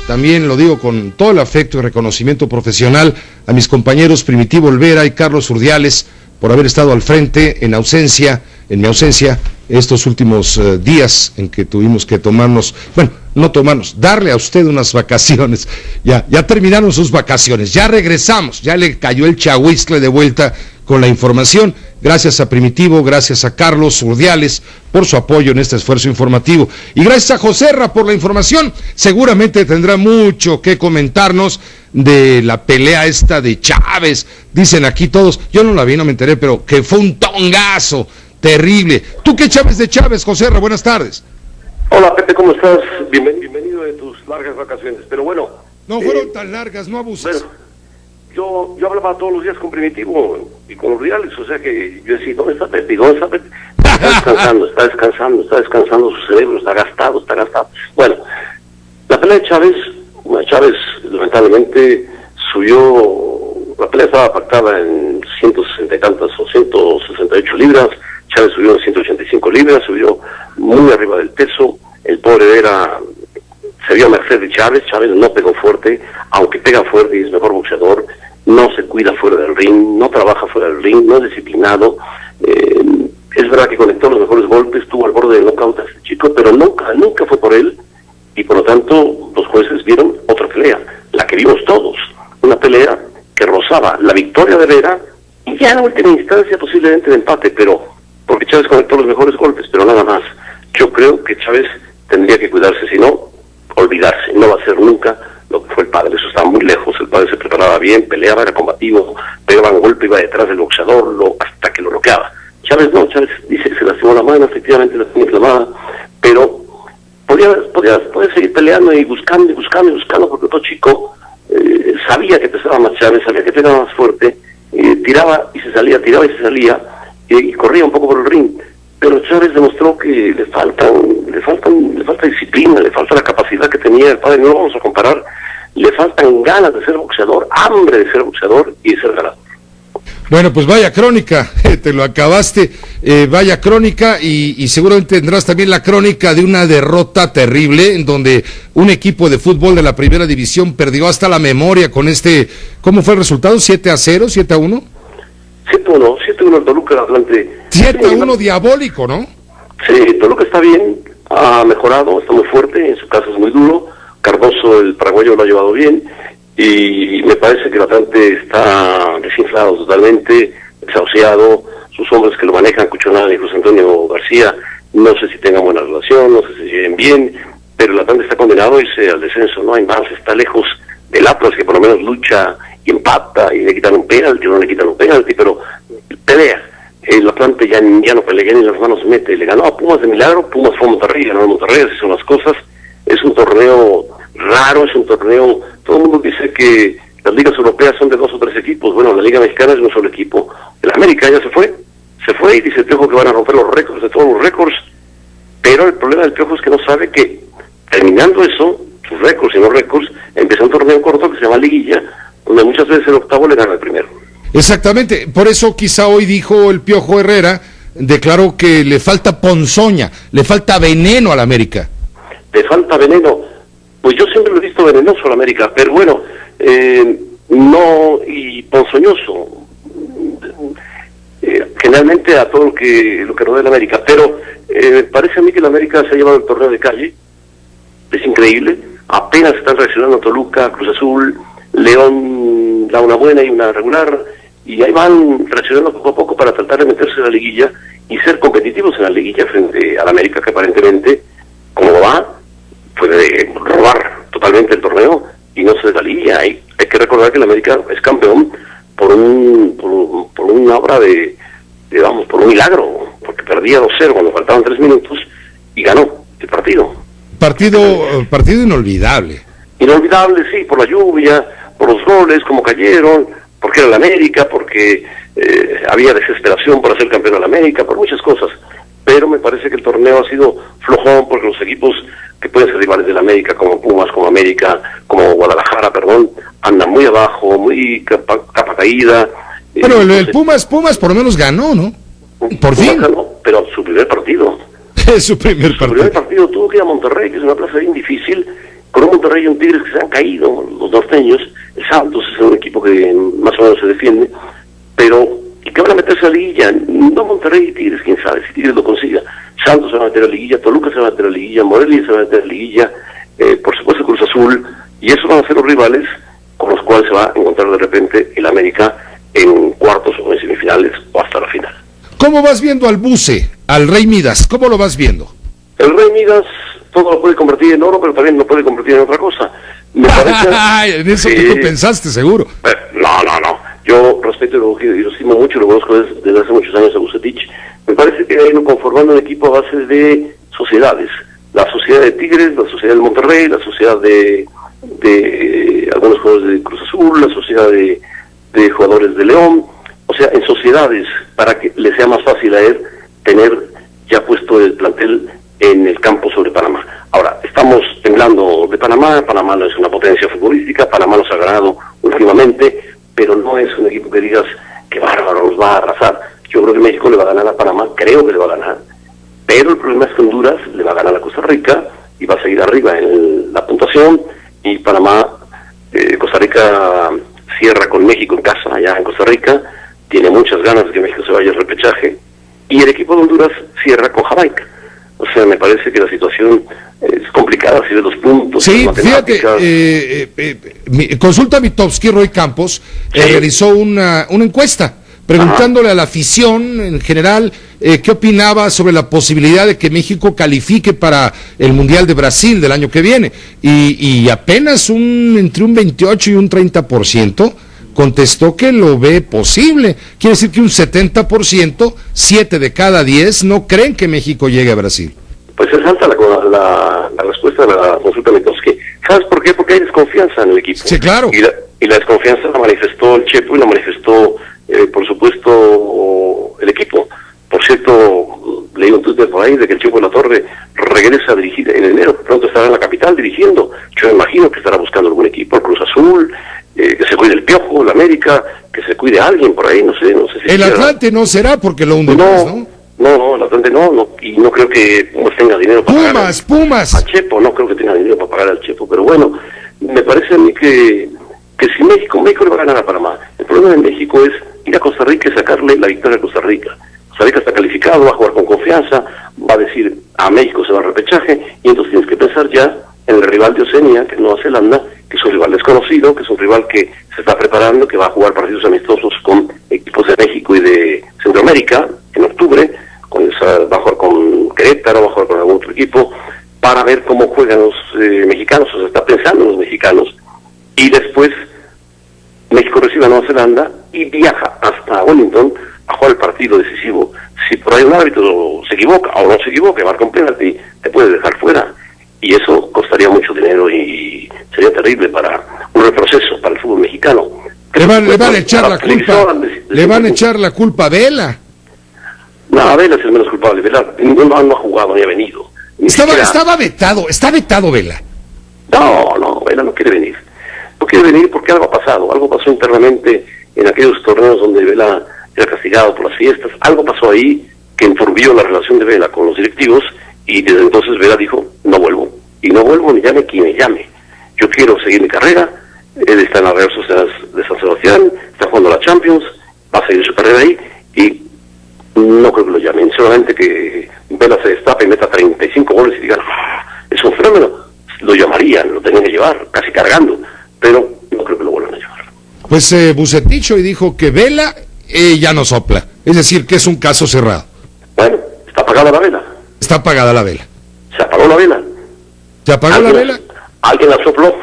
también lo digo con todo el afecto y reconocimiento profesional, a mis compañeros Primitivo Olvera y Carlos Urdiales por haber estado al frente en mi ausencia, estos últimos días en que tuvimos que darle a usted unas vacaciones. Ya terminaron sus vacaciones, ya regresamos, ya le cayó el chahuizcle de vuelta con la información. Gracias a Primitivo, gracias a Carlos Urdiales por su apoyo en este esfuerzo informativo. Y gracias a Joserra por la información. Seguramente tendrá mucho que comentarnos de la pelea esta de Chávez. Dicen aquí todos, yo no la vi, no me enteré, pero que fue un tongazo terrible. ¿Tú qué sabes de Chávez, Joserra? Buenas tardes. Hola, Pepe, ¿cómo estás? Bienvenido de tus largas vacaciones. Pero bueno... No fueron tan largas, no abuses. Bueno, yo hablaba todos los días con Primitivo y con los reales, o sea que yo decía, ¿dónde está Pepe? ¿Dónde está Pepe? Está descansando su cerebro, está gastado. Bueno, la pelea de Chávez lamentablemente subió la pelea estaba pactada en 160 y tantas o 168 libras, Chávez subió en 185 libras, subió muy arriba del peso, el pobre Vera se vio a merced de Chávez no pegó fuerte, aunque pega fuerte y es mejor boxeador, no se cuida fuera del ring, no trabaja fuera del ring, no es disciplinado, es verdad que conectó los mejores golpes, estuvo al borde del knockout a este chico, pero nunca fue por él, y por lo tanto los jueces vieron otra pelea, la que vimos todos, una pelea que rozaba la victoria de Vera, y ya en última instancia posiblemente de empate, pero porque Chávez conectó los mejores golpes, pero nada más. Yo creo que Chávez tendría que cuidarse, si no, olvidarse, no va a ser nunca lo que fue el padre, eso estaba muy lejos, el padre se preparaba bien, peleaba, era combativo, pegaba un golpe, iba detrás del boxeador, hasta que lo bloqueaba. Chávez no, Chávez dice que se lastimó la mano, efectivamente la tiene inflamada, pero podía seguir peleando y buscando, porque todo chico sabía que pesaba más Chávez, sabía que pegaba más fuerte, tiraba y se salía, y corría un poco por el ring, pero Chávez demostró que le falta disciplina, le falta la capacidad que tenía el padre, no lo vamos a comparar, le faltan ganas de ser boxeador, hambre de ser boxeador y de ser ganador. Bueno, pues vaya crónica, te lo acabaste, vaya crónica y seguramente tendrás también la crónica de una derrota terrible en donde un equipo de fútbol de la primera división perdió hasta la memoria con ¿cómo fue el resultado? ¿7-0? ¿7-1? 7-1 el Toluca Atlante. 7-1 diabólico, ¿no? Sí, Toluca está bien, ha mejorado, está muy fuerte, en su caso es muy duro, Cardoso el paraguayo lo ha llevado bien, y me parece que el Atlante está desinflado totalmente, desahuciado, sus hombres que lo manejan, Cuchonal y José Antonio García, no sé si tengan buena relación, no sé si lleven bien, pero el Atlante está condenado a irse al descenso, no hay más, está lejos del Atlas, que por lo menos lucha y empata y le quitan un penalti, no le quitan un penalti, pero pelea. El Atlante ya no pelea, ni las manos mete, le ganó a Pumas de milagro, Pumas fue a Monterrey, ganó a Monterrey, así son las cosas, es un torneo raro, es un torneo, todo el mundo dice que las ligas europeas son de 2 o 3 equipos, bueno, la Liga Mexicana es de un solo equipo, el América ya se fue y dice el Piojo que van a romper los récords de todos los récords, pero el problema del Piojo es que no sabe que terminando eso, sus récords y no récords, empieza un torneo corto que se llama Liguilla, donde muchas veces el octavo le gana al primero. Exactamente, por eso quizá hoy dijo el Piojo Herrera, declaró que le falta ponzoña, le falta veneno al América. Le falta veneno, pues yo siempre lo he visto venenoso al América, pero bueno, no, y ponzoñoso, generalmente a todo lo que rodea el América, pero parece a mí que el América se ha llevado el torneo de calle, es increíble, apenas están reaccionando Toluca, Cruz Azul, León da una buena y una regular, y ahí van reaccionando poco a poco para tratar de meterse en la liguilla y ser competitivos en la liguilla frente al América, que aparentemente, como va, puede robar totalmente el torneo y no se da la liguilla. Hay que recordar que el América es campeón por una obra por un milagro, porque perdía 2-0 cuando faltaban 3 minutos y ganó el partido. Partido inolvidable. Inolvidable, sí, por la lluvia, por los goles, como cayeron, porque era el América, porque había desesperación por hacer campeón al América, por muchas cosas. Pero me parece que el torneo ha sido flojón porque los equipos que pueden ser rivales del América, como Pumas, como América, como Guadalajara, andan muy abajo, muy capa caída. Pero el Pumas por lo menos ganó, ¿no? Por fin. Ganó, pero su primer partido. Su primer partido tuvo que ir a Monterrey, que es una plaza bien difícil, con un Monterrey y un Tigres que se han caído, los norteños. El Santos es un equipo que más o menos se defiende, pero ¿y qué van a meterse a la liguilla? No Monterrey y Tigres, quién sabe, si Tigres lo consiga. Santos se va a meter a la liguilla, Toluca se va a meter a la liguilla, Morelia se va a meter a la liguilla, por supuesto Cruz Azul, y esos van a ser los rivales con los cuales se va a encontrar de repente el América en cuartos o en semifinales o hasta la final. ¿Cómo vas viendo al Buce, al Rey Midas? ¿Cómo lo vas viendo? El Rey Midas todo lo puede convertir en oro, pero también lo puede convertir en otra cosa. Me parece... en eso que tú pensaste, seguro. No. Yo respeto y lo estimo mucho, lo conozco desde hace muchos años a Bucetich. Me parece que ha ido conformando un equipo a base de sociedades. La sociedad de Tigres, la sociedad del Monterrey, la sociedad de algunos jugadores de Cruz Azul, la sociedad de jugadores de León. O sea, en sociedades, para que le sea más fácil a él tener ya puesto el plantel en el campo sobre Panamá. Ahora, estamos temblando de Panamá no es una potencia futbolística, Panamá nos ha ganado últimamente, pero no es un equipo que digas que bárbaro, nos va a arrasar. Yo creo que México le va a ganar a Panamá, creo que le va a ganar, pero el problema es que Honduras le va a ganar a Costa Rica y va a seguir arriba en la puntuación, y Panamá, Costa Rica cierra con México en casa, allá en Costa Rica, tiene muchas ganas de que México se vaya al repechaje, y el equipo de Honduras cierra con Jamaica. O sea, me parece que la situación es complicada, si de los puntos. Sí, fíjate, Consulta Mitofsky, Roy Campos, realizó una encuesta preguntándole a la afición en general qué opinaba sobre la posibilidad de que México califique para el Mundial de Brasil del año que viene. Y apenas entre un 28 y un 30% contestó que lo ve posible. Quiere decir que un 70%, 7 de cada 10, no creen que México llegue a Brasil. Pues es alta la respuesta de la consulta Mitofsky. ¿Sabes por qué? Porque hay desconfianza en el equipo. Sí, claro. Y la desconfianza la manifestó el Chepo y la manifestó, por supuesto, el equipo. Por cierto, leí un tuit por ahí de que el Chepo de la Torre regresa a dirigir en enero. Pronto estará en la capital dirigiendo. Yo me imagino que estará buscando algún equipo, el Cruz Azul, que se cuide el Piojo, el América, que se cuide alguien por ahí, no sé si el Atlante no será porque lo hunde más, ¿no? No, el Atlante no, y no creo que tenga dinero para pagar Pumas. a Chepo, no creo que tenga dinero para pagar al Chepo, pero bueno, me parece a mí que si México le va a ganar a Panamá. El problema de México es ir a Costa Rica y sacarle la victoria a Costa Rica. Costa Rica está calificado, va a jugar con confianza, va a decir a México se va a repechaje, y entonces tienes que pensar ya en el rival de Oceanía, que es Nueva Zelanda, que es un rival desconocido, que es un rival que se está preparando, que va a jugar partidos amistosos con equipos de México y de Centroamérica en octubre, va a jugar con Querétaro, va a jugar con algún otro equipo, para ver cómo juegan los mexicanos, o sea, está pensando en los mexicanos, y después México recibe a Nueva Zelanda y viaja hasta Wellington a jugar el partido decisivo. Si por ahí un árbitro se equivoca o no se equivoca, marca un penalti, te puede dejar fuera, y eso costaría mucho dinero y sería terrible para un retroceso para el fútbol mexicano. Le van a echar la culpa a Vela. No, Vela es el menos culpable. Vela no ha jugado ni ha venido. Está vetado Vela. No, Vela no quiere venir. No quiere venir porque algo pasó internamente en aquellos torneos donde Vela era castigado por las fiestas. Algo pasó ahí que enturbió la relación de Vela con los directivos, y desde entonces Vela dijo, no vuelvo ni llame quien me llame. Yo quiero seguir mi carrera. Él está en la Real Sociedad de San Sebastián, está jugando la Champions, va a seguir su carrera ahí, y no creo que lo llamen. Solamente que Vela se destape y meta 35 goles y digan, es un fenómeno, lo llamarían, lo tenían que llevar, casi cargando, pero no creo que lo vuelvan a llevar. Pues Vucetich hoy dijo que Vela ya no sopla, es decir, que es un caso cerrado. Bueno, está apagada la vela. Está apagada la vela. ¿Se apagó la vela? ¿Se apagó la vela? Alguien la sopló.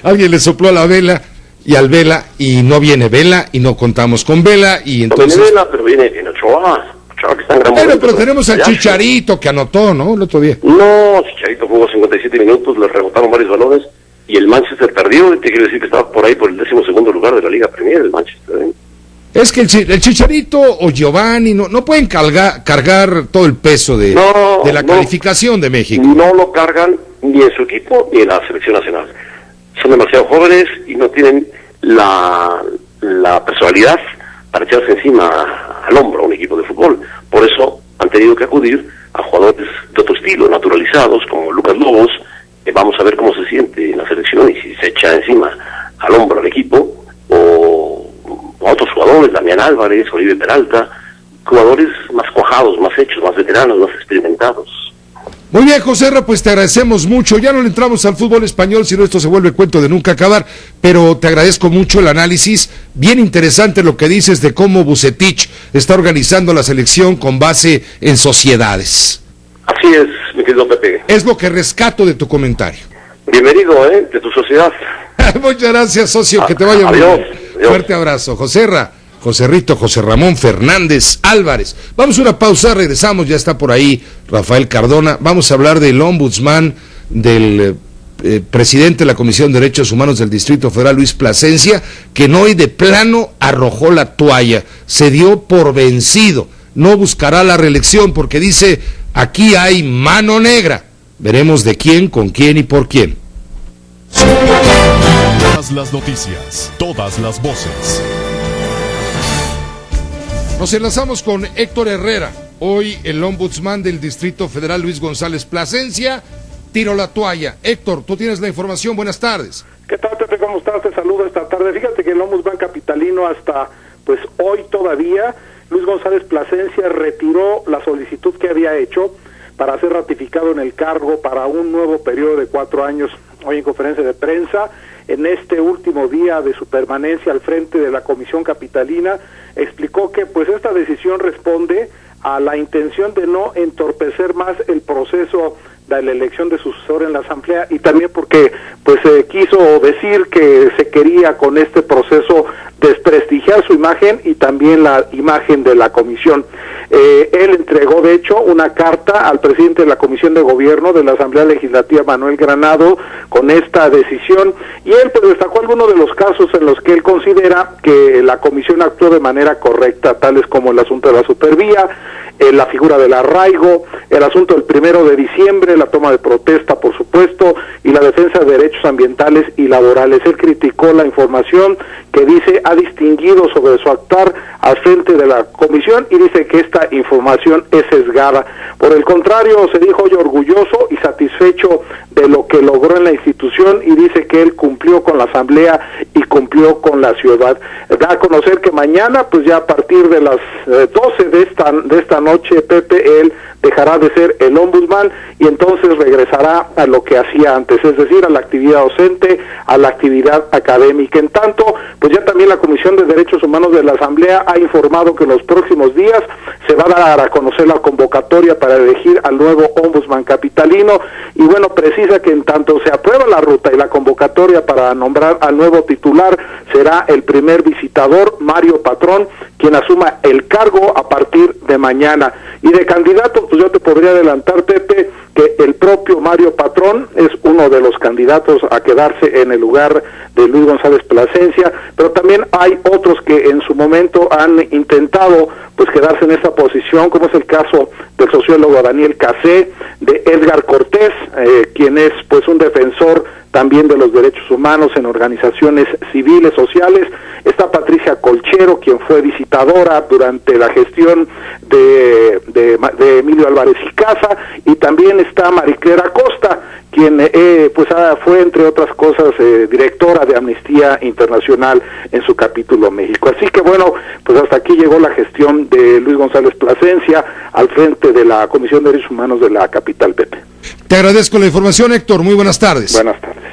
alguien le sopló a la vela y al Vela, y no viene Vela, y no contamos con Vela, y entonces... No viene Vela, pero viene Ochoa que está en gran momento. Pero tenemos al Chicharito que anotó, ¿no? El otro día. No, Chicharito jugó 57 minutos, le rebotaron varios balones, y el Manchester perdió, te quiero decir que estaba por ahí por el 12º lugar de la Liga Premier, el Manchester, ¿eh? Es que el Chicharito o Giovanni no pueden cargar todo el peso de la calificación de México. No lo cargan ni en su equipo ni en la selección nacional. Son demasiado jóvenes y no tienen la personalidad para echarse encima al hombro a un equipo de fútbol. Por eso han tenido que acudir a jugadores de otro estilo, naturalizados, como Lucas Lobos. Vamos a ver cómo se siente en la selección y si se echa encima al hombro al equipo, o a otros jugadores, Damián Álvarez, Oribe Peralta, jugadores más cuajados, más hechos, más veteranos, más experimentados. Muy bien, Joserra, pues te agradecemos mucho. Ya no le entramos al fútbol español, sino esto se vuelve cuento de nunca acabar, pero te agradezco mucho el análisis. Bien interesante lo que dices de cómo Vucetich está organizando la selección con base en sociedades. Así es, mi querido Pepe. Es lo que rescato de tu comentario. Bienvenido, de tu sociedad. Muchas gracias, socio, que te vaya muy bien. Fuerte abrazo. Joserra, Joserrito, José Ramón Fernández Álvarez. Vamos a una pausa, regresamos, ya está por ahí Rafael Cardona. Vamos a hablar del ombudsman, del presidente de la Comisión de Derechos Humanos del Distrito Federal, Luis Plasencia, que hoy de plano arrojó la toalla, se dio por vencido, no buscará la reelección porque dice, aquí hay mano negra. Veremos de quién, con quién y por quién. Todas las noticias, todas las voces. Nos enlazamos con Héctor Herrera. Hoy el ombudsman del Distrito Federal, Luis González Plasencia, tiró la toalla. Héctor, tú tienes la información. Buenas tardes. ¿Qué tal, Pepe? ¿Cómo estás? Te saludo esta tarde. Fíjate que el ombudsman capitalino hasta hoy todavía, Luis González Plasencia retiró la solicitud que había hecho para ser ratificado en el cargo para un nuevo periodo de 4 años. Hoy en conferencia de prensa, en este último día de su permanencia al frente de la Comisión Capitalina, explicó que esta decisión responde a la intención de no entorpecer más el proceso de la elección de sucesor en la Asamblea, y también porque quiso decir que se quería con este proceso desprestigiar su imagen y también la imagen de la comisión. Él entregó de hecho una carta al presidente de la Comisión de Gobierno de la Asamblea Legislativa, Manuel Granado, con esta decisión, y él destacó algunos de los casos en los que él considera que la comisión actuó de manera correcta, tales como el asunto de la supervía, la figura del arraigo, el asunto del 1 de diciembre, la toma de protesta, por supuesto, y la defensa de derechos ambientales y laborales. Él criticó la información que dice ha distinguido sobre su actuar al frente de la comisión y dice que esta información es sesgada. Por el contrario, se dijo hoy orgulloso y satisfecho de lo que logró en la institución, y dice que él cumplió con la Asamblea y cumplió con la ciudad. Da a conocer que mañana, ya a partir de las 12 de esta noche, Pepe, él dejará de ser el ombudsman y entonces regresará a lo que hacía antes, es decir, a la actividad docente, a la actividad académica. En tanto, ya también la Comisión de Derechos Humanos de la Asamblea ha informado que en los próximos días se va a dar a conocer la convocatoria para elegir al nuevo ombudsman capitalino, y precisa que en tanto se aprueba la ruta y la convocatoria para nombrar al nuevo titular, será el primer visitador, Mario Patrón, quien asuma el cargo a partir de mañana. Y de candidato, yo te podría adelantar, Pepe, que el propio Mario Patrón es uno de los candidatos a quedarse en el lugar de Luis González Plasencia, pero también hay otros que en su momento han intentado quedarse en esta posición, como es el caso del sociólogo Daniel Casé, de Edgar Cortés, quien es un defensor también de los derechos humanos en organizaciones civiles, sociales. Está Patricia Colchero, quien fue visitadora durante la gestión de Emilio Álvarez y Casa, y también está Mariclera Costa, quien fue, entre otras cosas, directora de Amnistía Internacional en su capítulo México. Así que hasta aquí llegó la gestión de Luis González Plasencia al frente de la Comisión de Derechos Humanos de la capital, Pepe. Te agradezco la información, Héctor. Muy buenas tardes. Buenas tardes.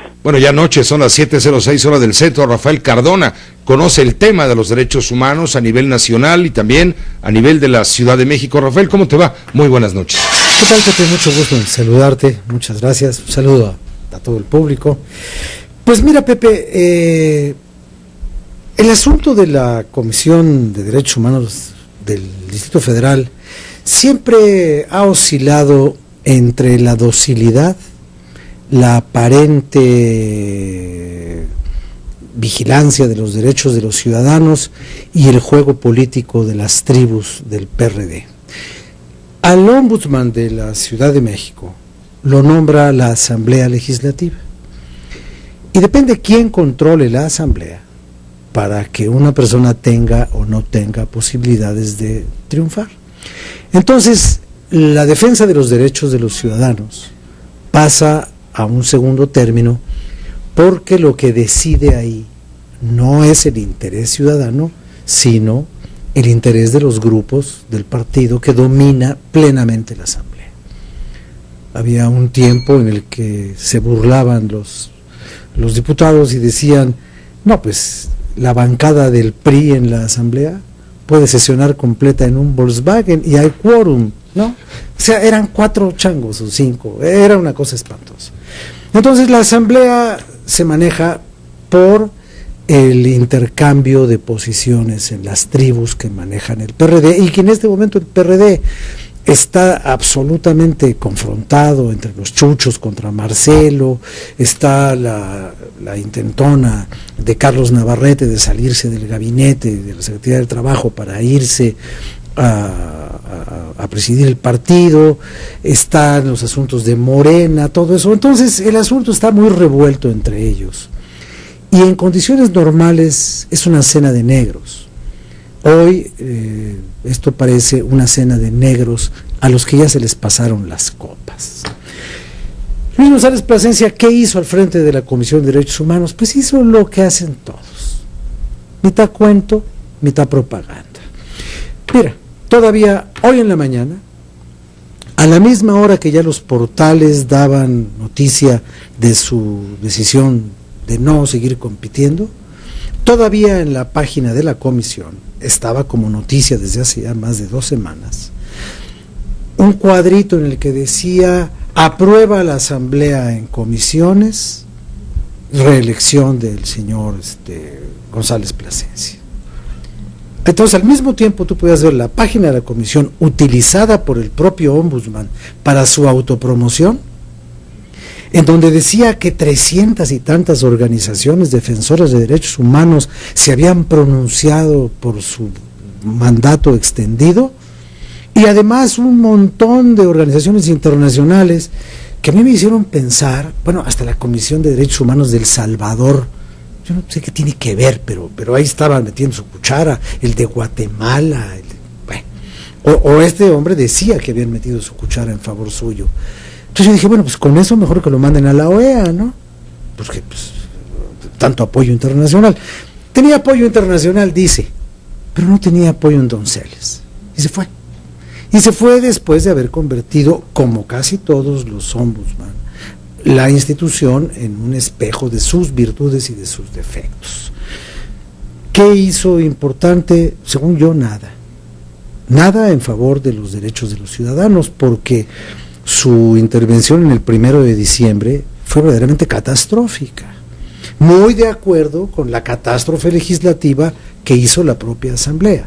Ya anoche son las 7:06 hora del centro. Rafael Cardona conoce el tema de los derechos humanos a nivel nacional y también a nivel de la Ciudad de México. Rafael, ¿cómo te va? Muy buenas noches. ¿Qué tal, Pepe? Mucho gusto en saludarte. Muchas gracias. Un saludo a todo el público. Mira, Pepe, el asunto de la Comisión de Derechos Humanos del Distrito Federal siempre ha oscilado entre la docilidad, la aparente vigilancia de los derechos de los ciudadanos y el juego político de las tribus del PRD. Al ombudsman de la Ciudad de México lo nombra la Asamblea Legislativa, y depende quién controle la Asamblea para que una persona tenga o no tenga posibilidades de triunfar. Entonces, la defensa de los derechos de los ciudadanos pasa a un segundo término, porque lo que decide ahí no es el interés ciudadano, sino el interés de los grupos del partido que domina plenamente la Asamblea. Había un tiempo en el que se burlaban los diputados y decían, la bancada del PRI en la Asamblea puede sesionar completa en un Volkswagen y hay quórum, ¿no? O sea, eran 4 changos o 5, era una cosa espantosa. Entonces la Asamblea se maneja por el intercambio de posiciones en las tribus que manejan el PRD, y que en este momento el PRD está absolutamente confrontado entre los chuchos contra Marcelo. Está la intentona de Carlos Navarrete de salirse del gabinete de la Secretaría del Trabajo para irse a presidir el partido. Están los asuntos de Morena, todo eso. Entonces el asunto está muy revuelto entre ellos, Y en condiciones normales es una cena de negros. Hoy esto parece una cena de negros a los que ya se les pasaron las copas. Luis González Plasencia, ¿qué hizo al frente de la Comisión de Derechos Humanos? Pues hizo lo que hacen todos. Mitad cuento, mitad propaganda. Mira, todavía hoy en la mañana, a la misma hora que ya los portales daban noticia de su decisión de no seguir compitiendo, todavía en la página de la comisión estaba como noticia desde hace ya más de 2 semanas un cuadrito en el que decía: aprueba la asamblea en comisiones, reelección del señor González Plasencia. Entonces, al mismo tiempo tú podías ver la página de la comisión utilizada por el propio ombudsman para su autopromoción, en donde decía que 300 y tantas organizaciones defensoras de derechos humanos se habían pronunciado por su mandato extendido, y además un montón de organizaciones internacionales que a mí me hicieron pensar, bueno, hasta la Comisión de Derechos Humanos del Salvador, yo no sé qué tiene que ver, pero ahí estaban metiendo su cuchara, el de Guatemala, o este hombre decía que habían metido su cuchara en favor suyo. Entonces yo dije, bueno, pues con eso mejor que lo manden a la OEA, ¿no? Porque pues, tanto apoyo internacional. Tenía apoyo internacional, dice, pero no tenía apoyo en Donceles. Y se fue. Y se fue después de haber convertido, como casi todos los ombudsman, la institución en un espejo de sus virtudes y de sus defectos. ¿Qué hizo importante? Según yo, nada. Nada en favor de los derechos de los ciudadanos, porque su intervención en el 1 de diciembre fue verdaderamente catastrófica, muy de acuerdo con la catástrofe legislativa que hizo la propia Asamblea.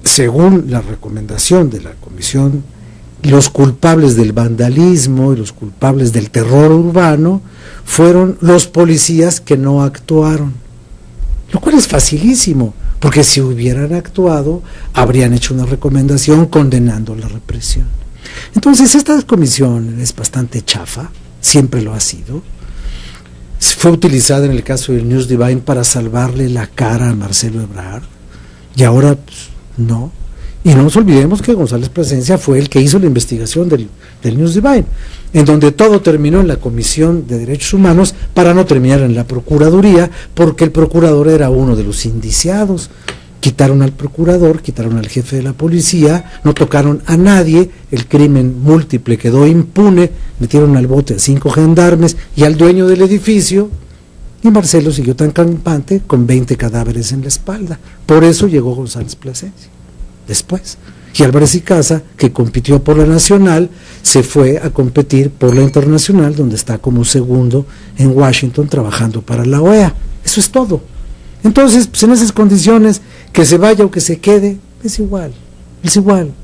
Según la recomendación de la Comisión, los culpables del vandalismo y los culpables del terror urbano fueron los policías que no actuaron, lo cual es facilísimo, porque si hubieran actuado, habrían hecho una recomendación condenando la represión. Entonces, esta comisión es bastante chafa, siempre lo ha sido. Fue utilizada en el caso del News Divine para salvarle la cara a Marcelo Ebrard, y ahora pues, no. Y no nos olvidemos que González Plasencia fue el que hizo la investigación del News Divine, en donde todo terminó en la Comisión de Derechos Humanos para no terminar en la Procuraduría, porque el procurador era uno de los indiciados. Quitaron al procurador, quitaron al jefe de la policía, no tocaron a nadie, el crimen múltiple quedó impune, metieron al bote a 5 gendarmes y al dueño del edificio, y Marcelo siguió tan campante con 20 cadáveres en la espalda. Por eso llegó González Plasencia después. Y Álvarez y Casa, que compitió por la nacional, se fue a competir por la internacional, donde está como segundo en Washington trabajando para la OEA. Eso es todo. Entonces, pues en esas condiciones, que se vaya o que se quede, es igual.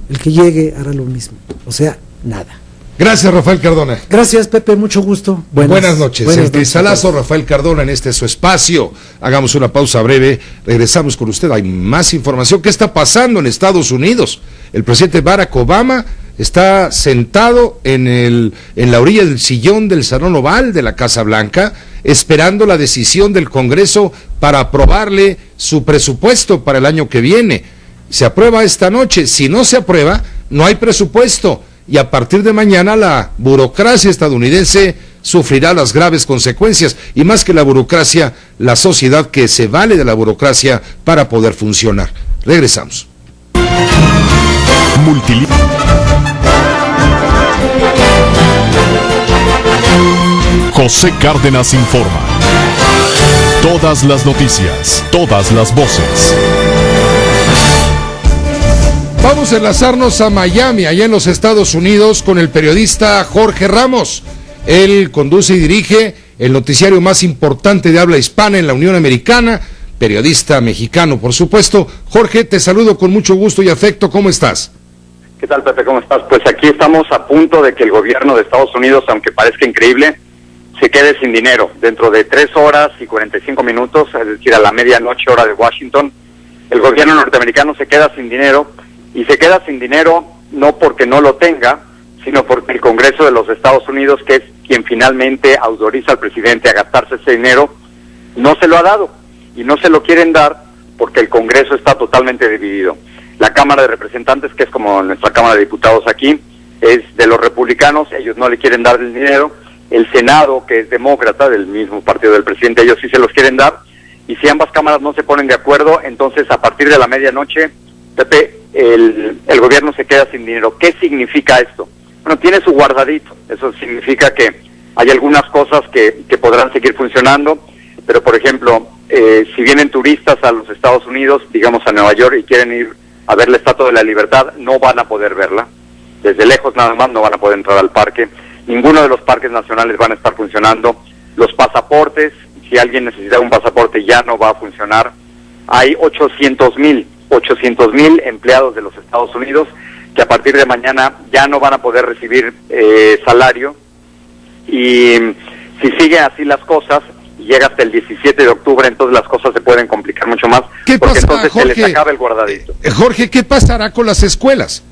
El que llegue hará lo mismo. O sea, nada. Gracias, Rafael Cardona. Gracias, Pepe, mucho gusto. Buenas noches. El cristalazo, Rafael Cardona, en su espacio. Hagamos una pausa breve, regresamos con usted. Hay más información. ¿Qué está pasando en Estados Unidos? El presidente Barack Obama está sentado en la orilla del sillón del Salón Oval de la Casa Blanca, esperando la decisión del Congreso para aprobarle su presupuesto para el año que viene. Se aprueba esta noche. Si no se aprueba, no hay presupuesto. Y a partir de mañana la burocracia estadounidense sufrirá las graves consecuencias, y más que la burocracia, la sociedad que se vale de la burocracia para poder funcionar. Regresamos. José Cárdenas informa. Todas las noticias, todas las voces. Vamos a enlazarnos a Miami, allá en los Estados Unidos, con el periodista Jorge Ramos. Él conduce y dirige el noticiario más importante de habla hispana en la Unión Americana, periodista mexicano, por supuesto. Jorge, te saludo con mucho gusto y afecto. ¿Cómo estás? ¿Qué tal, Pepe? ¿Cómo estás? Pues aquí estamos a punto de que el gobierno de Estados Unidos, aunque parezca increíble, se quede sin dinero. Dentro de 3 horas y 45 minutos, es decir, a la medianoche hora de Washington, el gobierno norteamericano se queda sin dinero. Y se queda sin dinero no porque no lo tenga, sino porque el Congreso de los Estados Unidos, que es quien finalmente autoriza al presidente a gastarse ese dinero, No se lo ha dado, y no se lo quieren dar porque el Congreso está totalmente dividido. La Cámara de Representantes, que es como nuestra Cámara de Diputados aquí, es de los republicanos, ellos no le quieren dar el dinero. El Senado, que es demócrata, del mismo partido del presidente, ellos sí se los quieren dar. Y si ambas cámaras no se ponen de acuerdo, entonces a partir de la medianoche, Pepe, el gobierno se queda sin dinero. ¿Qué significa esto? Bueno, tiene su guardadito. Eso significa que hay algunas cosas que podrán seguir funcionando, pero por ejemplo, si vienen turistas a los Estados Unidos, digamos a Nueva York, y quieren ir a ver la Estatua de la Libertad, no van a poder verla. Desde lejos nada más no van a poder entrar al parque. Ninguno de los parques nacionales van a estar funcionando. Los pasaportes, si alguien necesita un pasaporte, ya no va a funcionar. Hay 800,000 empleados de los Estados Unidos que a partir de mañana ya no van a poder recibir salario. Y si siguen así las cosas, llega hasta el 17 de octubre, entonces las cosas se pueden complicar mucho más, porque entonces Jorge, se les acaba el guardadito. Jorge, ¿qué pasará con las escuelas?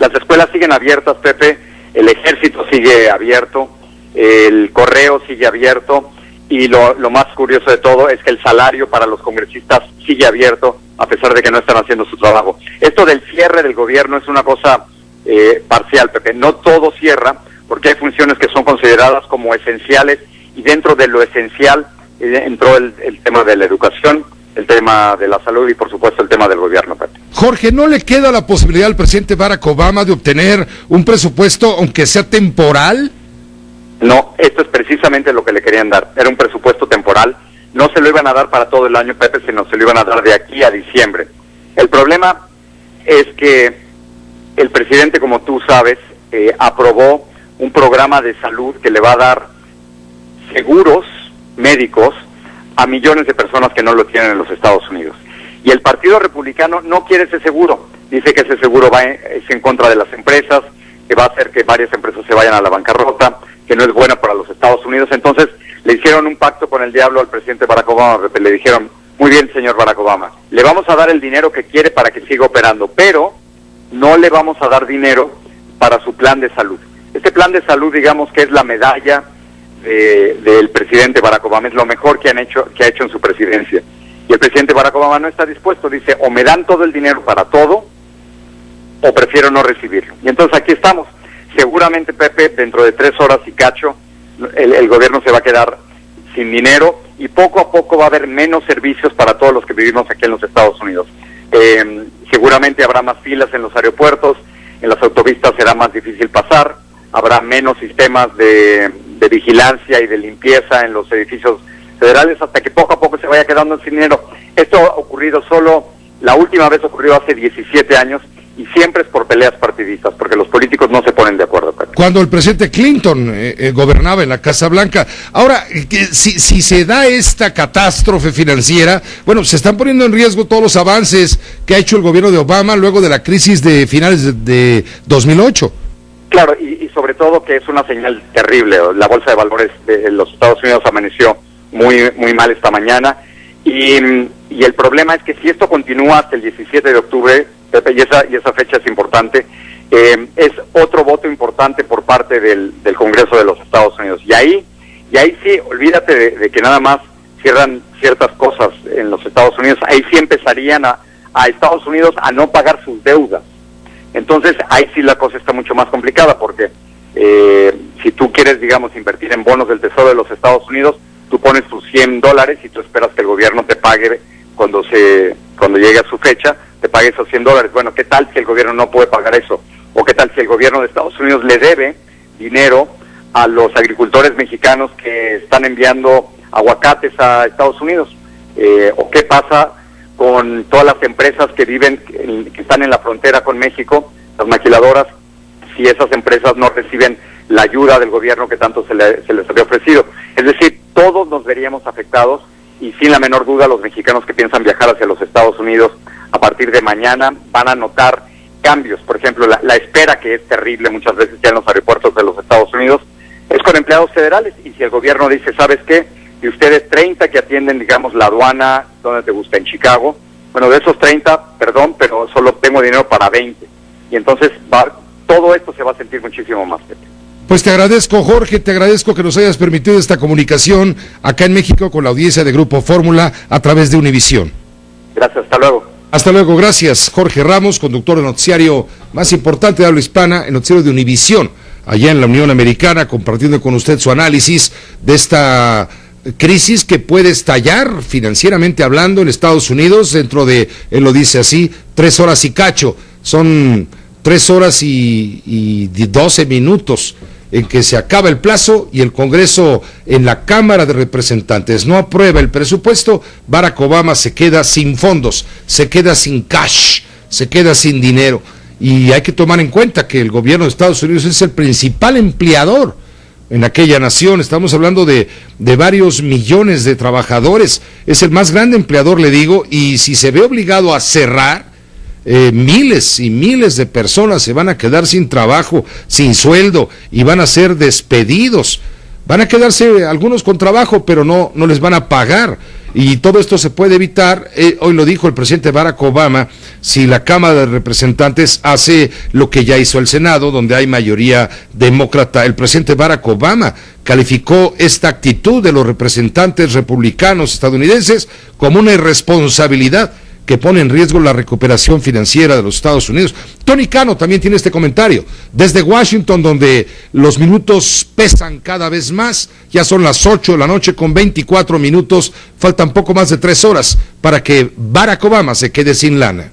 Las escuelas siguen abiertas, Pepe, el ejército sigue abierto, el correo sigue abierto, y lo más curioso de todo es que el salario para los congresistas sigue abierto, a pesar de que no están haciendo su trabajo. Esto del cierre del gobierno es una cosa parcial, Pepe. No todo cierra, porque hay funciones que son consideradas como esenciales, y dentro de lo esencial entró el tema de la educación, el tema de la salud y por supuesto el tema del gobierno, Pepe. Jorge, ¿no le queda la posibilidad al presidente Barack Obama de obtener un presupuesto, aunque sea temporal? No, esto es precisamente lo que le querían dar. Era un presupuesto temporal. No se lo iban a dar para todo el año, Pepe, sino se lo iban a dar de aquí a diciembre. El problema es que el presidente, como tú sabes, aprobó un programa de salud que le va a dar seguros médicos a millones de personas que no lo tienen en los Estados Unidos. Y el Partido Republicano no quiere ese seguro. Dice que ese seguro es en contra de las empresas, que va a hacer que varias empresas se vayan a la bancarrota, que no es buena para los Estados Unidos. Entonces le hicieron un pacto con el diablo al presidente Barack Obama. Le dijeron, muy bien, señor Barack Obama, le vamos a dar el dinero que quiere para que siga operando, pero no le vamos a dar dinero para su plan de salud. Este plan de salud, digamos que es la medalla del presidente Barack Obama, es lo mejor que ha hecho en su presidencia. Y el presidente Barack Obama no está dispuesto, dice, o me dan todo el dinero para todo, o prefiero no recibirlo. Y entonces aquí estamos. Seguramente, Pepe, dentro de 3 horas y cacho, el gobierno se va a quedar sin dinero, y poco a poco va a haber menos servicios para todos los que vivimos aquí en los Estados Unidos. Seguramente habrá más filas en los aeropuertos, en las autopistas será más difícil pasar, habrá menos sistemas de vigilancia y de limpieza en los edificios federales, hasta que poco a poco se vaya quedando sin dinero. Esto ha ocurrido la última vez ocurrió hace 17 años, y siempre es por peleas partidistas, porque los políticos no se ponen de acuerdo, Pepe. Cuando el presidente Clinton gobernaba en la Casa Blanca. Ahora, si se da esta catástrofe financiera, bueno, se están poniendo en riesgo todos los avances que ha hecho el gobierno de Obama luego de la crisis de finales de 2008. Claro, y sobre todo que es una señal terrible. La bolsa de valores de los Estados Unidos amaneció muy mal esta mañana, y el problema es que si esto continúa hasta el 17 de octubre, Pepe, y esa fecha es importante, es otro voto importante por parte del Congreso de los Estados Unidos. Y ahí sí, olvídate de que nada más cierran ciertas cosas en los Estados Unidos, ahí sí empezarían a Estados Unidos a no pagar sus deudas. Entonces ahí sí la cosa está mucho más complicada, porque si tú quieres, digamos, invertir en bonos del Tesoro de los Estados Unidos, tú pones tus $100 y tú esperas que el gobierno te pague cuando llegue a su fecha, te pague esos $100. Bueno, ¿qué tal si el gobierno no puede pagar eso? ¿O qué tal si el gobierno de Estados Unidos le debe dinero a los agricultores mexicanos que están enviando aguacates a Estados Unidos? ¿O qué pasa con todas las empresas que están en la frontera con México, las maquiladoras, si esas empresas no reciben la ayuda del gobierno que tanto se les había ofrecido? Es decir, todos nos veríamos afectados, y sin la menor duda los mexicanos que piensan viajar hacia los Estados Unidos a partir de mañana van a notar cambios. Por ejemplo, la espera, que es terrible muchas veces ya en los aeropuertos de los Estados Unidos, es con empleados federales, y si el gobierno dice, ¿sabes qué? De ustedes 30 que atienden, digamos, la aduana, donde te gusta, en Chicago, bueno, de esos 30, perdón, pero solo tengo dinero para 20. Y entonces todo esto se va a sentir muchísimo más, Pepe. Pues te agradezco, Jorge, te agradezco que nos hayas permitido esta comunicación acá en México con la audiencia de Grupo Fórmula a través de Univisión. Gracias, hasta luego. Hasta luego, gracias. Jorge Ramos, conductor del noticiario más importante de habla hispana, el noticiero de Univisión, allá en la Unión Americana, compartiendo con usted su análisis de esta crisis que puede estallar financieramente hablando en Estados Unidos dentro de, él lo dice así, 3 horas y cacho. Son 3 horas y 12 minutos en que se acaba el plazo y el Congreso en la Cámara de Representantes no aprueba el presupuesto. Barack Obama se queda sin fondos, se queda sin cash, se queda sin dinero. Y hay que tomar en cuenta que el gobierno de Estados Unidos es el principal empleador en aquella nación. Estamos hablando de varios millones de trabajadores, es el más grande empleador, le digo, y si se ve obligado a cerrar, miles y miles de personas se van a quedar sin trabajo, sin sueldo, y van a ser despedidos. Van a quedarse algunos con trabajo, pero no les van a pagar. Y todo esto se puede evitar, hoy lo dijo el presidente Barack Obama, si la Cámara de Representantes hace lo que ya hizo el Senado, donde hay mayoría demócrata. El presidente Barack Obama calificó esta actitud de los representantes republicanos estadounidenses como una irresponsabilidad que pone en riesgo la recuperación financiera de los Estados Unidos. Tony Cano también tiene este comentario, desde Washington, donde los minutos pesan cada vez más. Ya son las 8 de la noche con 24 minutos, faltan poco más de 3 horas para que Barack Obama se quede sin lana.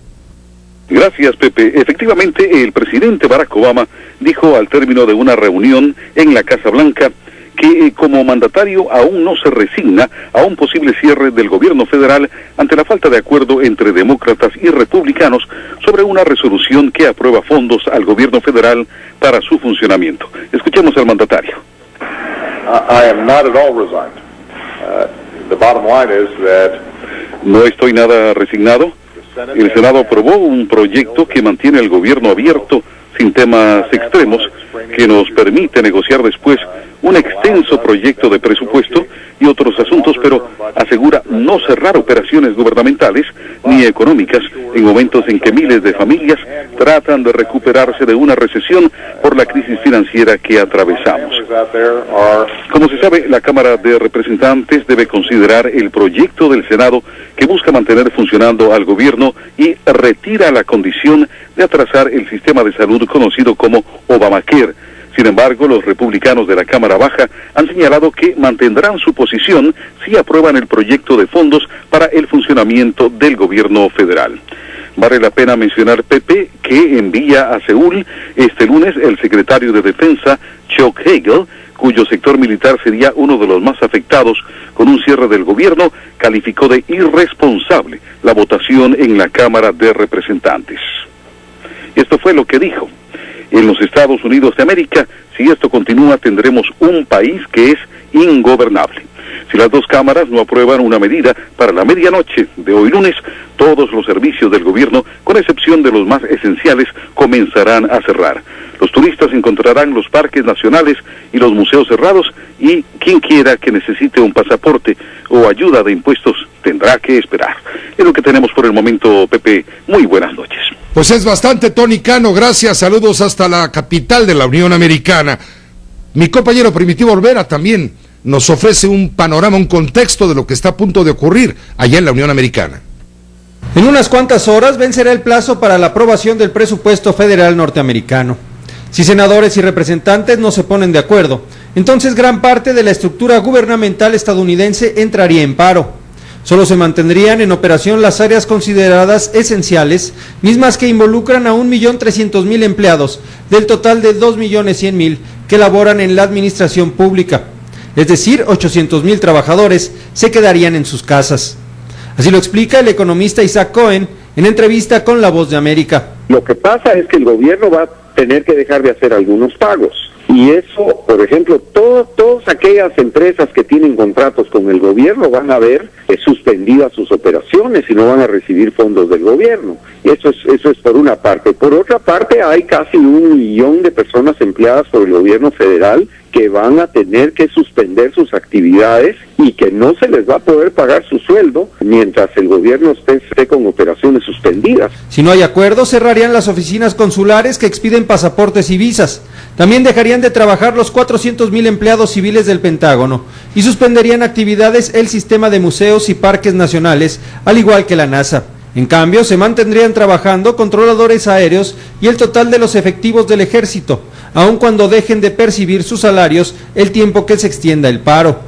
Gracias, Pepe. Efectivamente, el presidente Barack Obama dijo al término de una reunión en la Casa Blanca que como mandatario aún no se resigna a un posible cierre del gobierno federal ante la falta de acuerdo entre demócratas y republicanos sobre una resolución que aprueba fondos al gobierno federal para su funcionamiento. Escuchemos al mandatario. I am not at all resigned. The bottom line is that no estoy nada resignado. El Senado aprobó un proyecto que mantiene al gobierno abierto sin temas extremos, que nos permite negociar después un extenso proyecto de presupuesto y otros asuntos, pero asegura no cerrar operaciones gubernamentales ni económicas en momentos en que miles de familias tratan de recuperarse de una recesión por la crisis financiera que atravesamos. Como se sabe, la Cámara de Representantes debe considerar el proyecto del Senado que busca mantener funcionando al gobierno y retira la condición de atrasar el sistema de salud conocido como Obamacare. Sin embargo, los republicanos de la Cámara Baja han señalado que mantendrán su posición si aprueban el proyecto de fondos para el funcionamiento del gobierno federal. Vale la pena mencionar, Pepe, que envía a Seúl este lunes el secretario de Defensa, Chuck Hagel, cuyo sector militar sería uno de los más afectados con un cierre del gobierno, calificó de irresponsable la votación en la Cámara de Representantes. Esto fue lo que dijo. En los Estados Unidos de América, si esto continúa, tendremos un país que es ingobernable. Si las dos cámaras no aprueban una medida para la medianoche de hoy lunes, todos los servicios del gobierno, con excepción de los más esenciales, comenzarán a cerrar. Los turistas encontrarán los parques nacionales y los museos cerrados, y quien quiera que necesite un pasaporte o ayuda de impuestos tendrá que esperar. Es lo que tenemos por el momento, Pepe. Muy buenas noches. Pues es bastante, Tony Cano, gracias, saludos hasta la capital de la Unión Americana. Mi compañero Primitivo Olvera también nos ofrece un panorama, un contexto de lo que está a punto de ocurrir allá en la Unión Americana. En unas cuantas horas vencerá el plazo para la aprobación del presupuesto federal norteamericano. Si senadores y representantes no se ponen de acuerdo, entonces gran parte de la estructura gubernamental estadounidense entraría en paro. Solo se mantendrían en operación las áreas consideradas esenciales, mismas que involucran a 1.300.000 empleados, del total de 2.100.000 que laboran en la administración pública. Es decir, 800.000 trabajadores se quedarían en sus casas. Así lo explica el economista Isaac Cohen en entrevista con La Voz de América. Lo que pasa es que el gobierno va a tener que dejar de hacer algunos pagos. Y eso, por ejemplo, todas aquellas empresas que tienen contratos con el gobierno van a ver suspendidas sus operaciones y no van a recibir fondos del gobierno. Y eso es por una parte. Por otra parte, hay casi 1 millón de personas empleadas por el gobierno federal que van a tener que suspender sus actividades y que no se les va a poder pagar su sueldo mientras el gobierno esté con operaciones suspendidas. Si no hay acuerdo, cerrarían las oficinas consulares que expiden pasaportes y visas. También dejarían de trabajar los 400,000 empleados civiles del Pentágono y suspenderían actividades el sistema de museos y parques nacionales, al igual que la NASA. En cambio, se mantendrían trabajando controladores aéreos y el total de los efectivos del ejército, aun cuando dejen de percibir sus salarios el tiempo que se extienda el paro.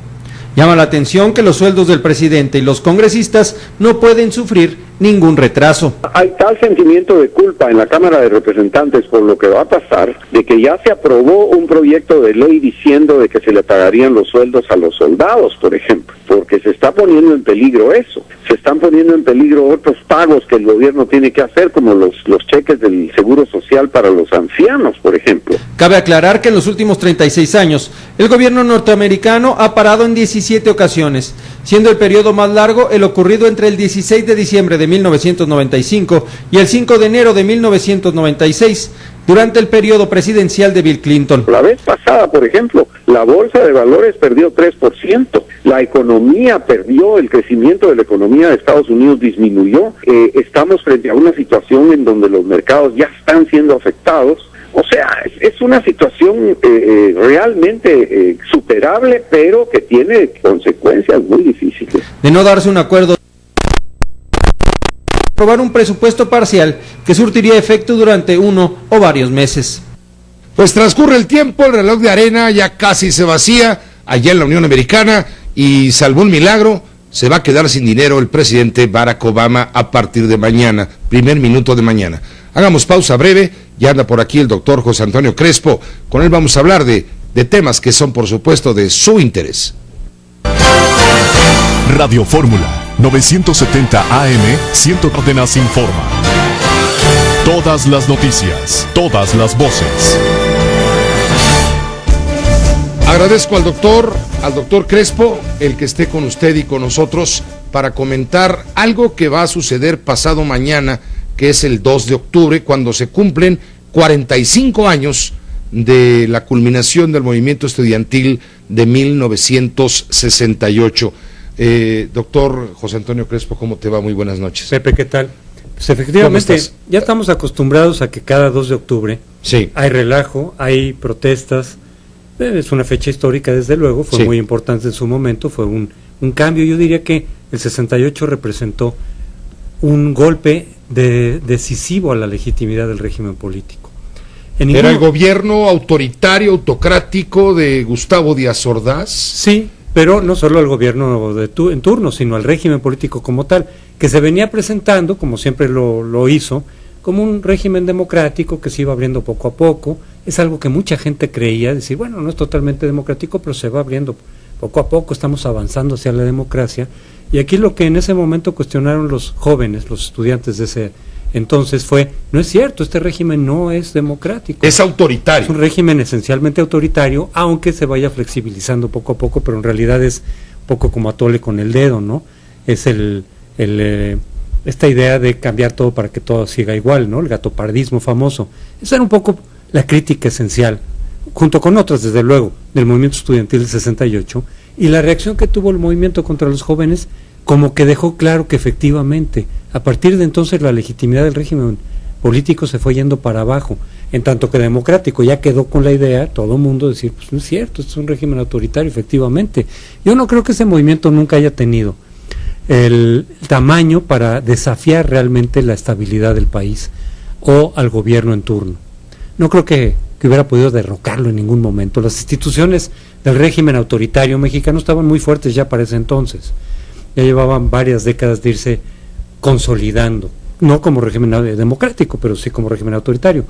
Llama la atención que los sueldos del presidente y los congresistas no pueden sufrir ningún retraso. Hay tal sentimiento de culpa en la Cámara de Representantes por lo que va a pasar, de que ya se aprobó un proyecto de ley diciendo de que se le pagarían los sueldos a los soldados, por ejemplo, porque se está poniendo en peligro eso. Se están poniendo en peligro otros pagos que el gobierno tiene que hacer, como los cheques del Seguro Social para los ancianos, por ejemplo. Cabe aclarar que en los últimos 36 años, el gobierno norteamericano ha parado en 17 ocasiones, siendo el periodo más largo el ocurrido entre el 16 de diciembre de 1995 y el 5 de enero de 1996, durante el periodo presidencial de Bill Clinton. La vez pasada, por ejemplo, la bolsa de valores perdió 3%, la economía perdió, el crecimiento de la economía de Estados Unidos disminuyó, estamos frente a una situación en donde los mercados ya están siendo afectados. O sea, es una situación realmente superable, pero que tiene consecuencias muy difíciles. De no darse un acuerdo, aprobar un presupuesto parcial que surtiría efecto durante 1 o varios meses. Pues transcurre el tiempo, el reloj de arena ya casi se vacía allá en la Unión Americana y salvo un milagro, se va a quedar sin dinero el presidente Barack Obama a partir de mañana, primer minuto de mañana. Hagamos pausa breve, ya anda por aquí el doctor José Antonio Crespo, con él vamos a hablar de temas que son por supuesto de su interés. Radio Fórmula 970 AM, 100 Cárdenas informa. Todas las noticias, todas las voces. Agradezco al doctor Crespo, el que esté con usted y con nosotros para comentar algo que va a suceder pasado mañana, que es el 2 de octubre, cuando se cumplen 45 años de la culminación del movimiento estudiantil de 1968. Doctor José Antonio Crespo, ¿cómo te va? Muy buenas noches. Pepe, ¿qué tal? Pues efectivamente, ya estamos acostumbrados a que cada 2 de octubre hay relajo, hay protestas. Es una fecha histórica, desde luego, fue muy importante en su momento, fue un cambio. Yo diría que el 68 representó un golpe decisivo a la legitimidad del régimen político. ¿Era el gobierno autoritario, autocrático de Gustavo Díaz Ordaz? Sí, pero no solo al gobierno en turno, sino al régimen político como tal, que se venía presentando, como siempre lo hizo, como un régimen democrático que se iba abriendo poco a poco. Es algo que mucha gente creía, decir, bueno, no es totalmente democrático, pero se va abriendo poco a poco, estamos avanzando hacia la democracia. Y aquí lo que en ese momento cuestionaron los jóvenes, los estudiantes de ese entonces fue, no es cierto, este régimen no es democrático. Es autoritario. Es un régimen esencialmente autoritario, aunque se vaya flexibilizando poco a poco, pero en realidad es un poco como atole con el dedo, ¿no? Es esta idea de cambiar todo para que todo siga igual, ¿no? El gatopardismo famoso. Esa era un poco la crítica esencial, junto con otras, desde luego, del movimiento estudiantil del 68, y la reacción que tuvo el movimiento contra los jóvenes, como que dejó claro que efectivamente, a partir de entonces la legitimidad del régimen político se fue yendo para abajo, en tanto que democrático ya quedó con la idea, todo el mundo decir, pues no es cierto, esto es un régimen autoritario, efectivamente. Yo no creo que ese movimiento nunca haya tenido el tamaño para desafiar realmente la estabilidad del país o al gobierno en turno. No creo que hubiera podido derrocarlo en ningún momento. Las instituciones del régimen autoritario mexicano estaban muy fuertes ya para ese entonces. Ya llevaban varias décadas de irse consolidando, no como régimen democrático, pero sí como régimen autoritario.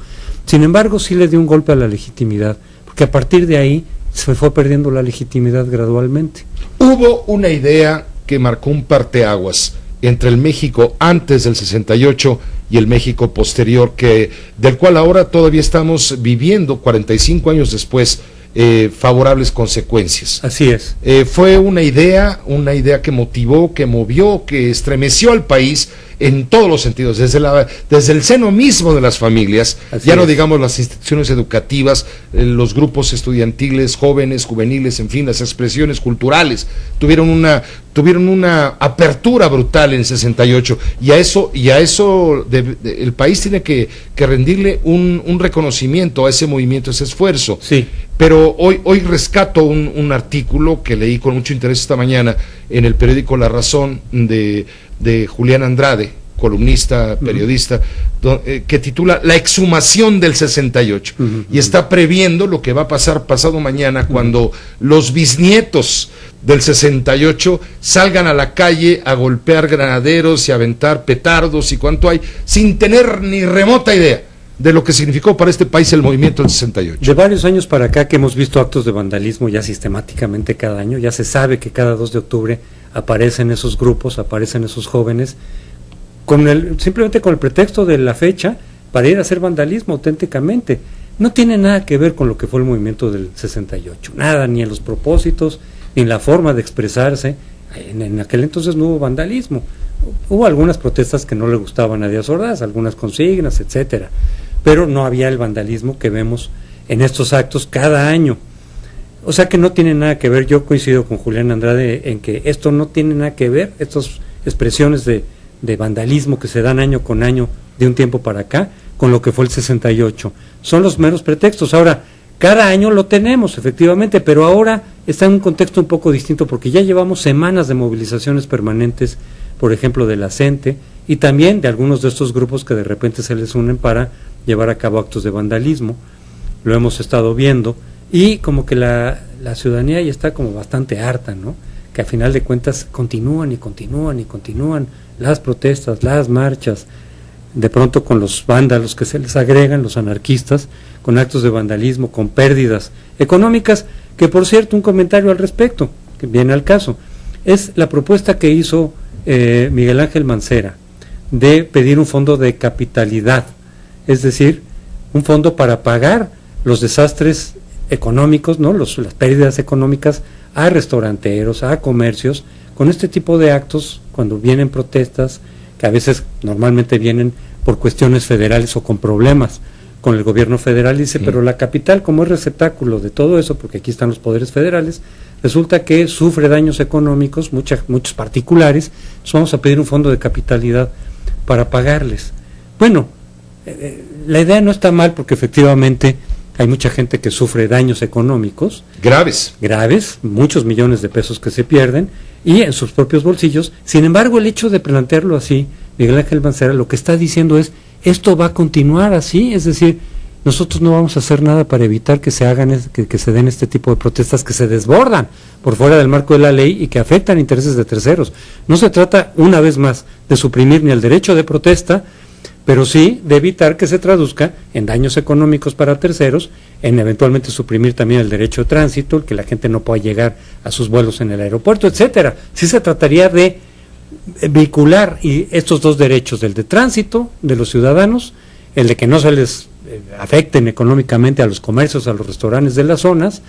Sin embargo, sí le dio un golpe a la legitimidad, porque a partir de ahí se fue perdiendo la legitimidad gradualmente. Hubo una idea que marcó un parteaguas entre el México antes del 68 y el México posterior, del cual ahora todavía estamos viviendo 45 años después, favorables consecuencias. Así es. Fue una idea que motivó, que movió, que estremeció al país en todos los sentidos, desde el seno mismo de las familias, Así ya no es. digamos las instituciones educativas, los grupos estudiantiles, jóvenes, juveniles, en fin, las expresiones culturales, tuvieron una apertura brutal en el 68, y a eso el país tiene que rendirle un reconocimiento a ese movimiento, a ese esfuerzo. Sí. Pero hoy rescato un artículo que leí con mucho interés esta mañana en el periódico La Razón de Julián Andrade, columnista, periodista, que titula La exhumación del 68, y está previendo lo que va a pasar pasado mañana cuando los bisnietos del 68 salgan a la calle a golpear granaderos y a aventar petardos y cuánto hay, sin tener ni remota idea de lo que significó para este país el movimiento del 68. De varios años para acá que hemos visto actos de vandalismo ya sistemáticamente cada año, ya se sabe que cada 2 de octubre aparecen esos grupos, aparecen esos jóvenes, simplemente con el pretexto de la fecha, para ir a hacer vandalismo auténticamente. No tiene nada que ver con lo que fue el movimiento del 68, nada, ni en los propósitos, ni en la forma de expresarse. En aquel entonces no hubo vandalismo, hubo algunas protestas que no le gustaban a Díaz Ordaz, algunas consignas, etcétera, pero no había el vandalismo que vemos en estos actos cada año. O sea que no tiene nada que ver. Yo coincido con Julián Andrade en que esto no tiene nada que ver, estas expresiones de vandalismo que se dan año con año de un tiempo para acá, con lo que fue el 68. Son los meros pretextos. Ahora, cada año lo tenemos, efectivamente, pero ahora está en un contexto un poco distinto, porque ya llevamos semanas de movilizaciones permanentes, por ejemplo, de la CENTE, y también de algunos de estos grupos que de repente se les unen para llevar a cabo actos de vandalismo. Lo hemos estado viendo, y como que la ciudadanía ya está como bastante harta, ¿no? Que a final de cuentas continúan las protestas, las marchas, de pronto con los vándalos que se les agregan, los anarquistas, con actos de vandalismo, con pérdidas económicas, que por cierto, un comentario al respecto, que viene al caso, es la propuesta que hizo Miguel Ángel Mancera, de pedir un fondo de capitalidad, es decir, un fondo para pagar los desastres económicos, ¿no? Las pérdidas económicas a restauranteros, a comercios, con este tipo de actos, cuando vienen protestas, que a veces normalmente vienen por cuestiones federales o con problemas con el gobierno federal, dice, pero la capital, como es receptáculo de todo eso, porque aquí están los poderes federales, resulta que sufre daños económicos, muchos particulares, entonces vamos a pedir un fondo de capitalidad para pagarles. Bueno, la idea no está mal, porque efectivamente hay mucha gente que sufre daños económicos graves, muchos millones de pesos que se pierden, y en sus propios bolsillos. Sin embargo, el hecho de plantearlo así, Miguel Ángel Mancera lo que está diciendo es, esto va a continuar así, es decir, nosotros no vamos a hacer nada para evitar que se hagan, que se den este tipo de protestas que se desbordan por fuera del marco de la ley y que afectan intereses de terceros. No se trata, una vez más, de suprimir ni el derecho de protesta, pero sí de evitar que se traduzca en daños económicos para terceros, en eventualmente suprimir también el derecho de tránsito, el que la gente no pueda llegar a sus vuelos en el aeropuerto, etcétera. Sí se trataría de vincular estos dos derechos, el de tránsito de los ciudadanos, el de que no se les afecten económicamente a los comercios, a los restaurantes de las zonas,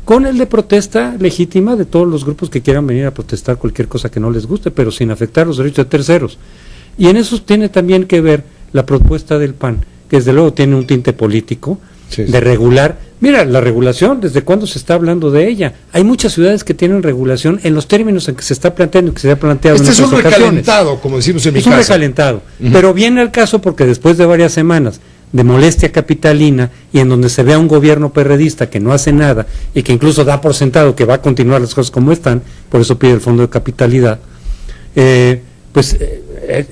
con el de protesta legítima de todos los grupos que quieran venir a protestar cualquier cosa que no les guste, pero sin afectar los derechos de terceros. Y en eso tiene también que ver la propuesta del PAN, que desde luego tiene un tinte político, de regular. Mira, la regulación, ¿desde cuándo se está hablando de ella? Hay muchas ciudades que tienen regulación en los términos en que se está planteando, que se ha planteado en otras ocasiones. Este es un recalentado, como decimos en mi casa. Es un recalentado, pero viene al caso porque después de varias semanas de molestia capitalina, y en donde se ve a un gobierno perredista que no hace nada, y que incluso da por sentado que va a continuar las cosas como están, por eso pide el fondo de capitalidad,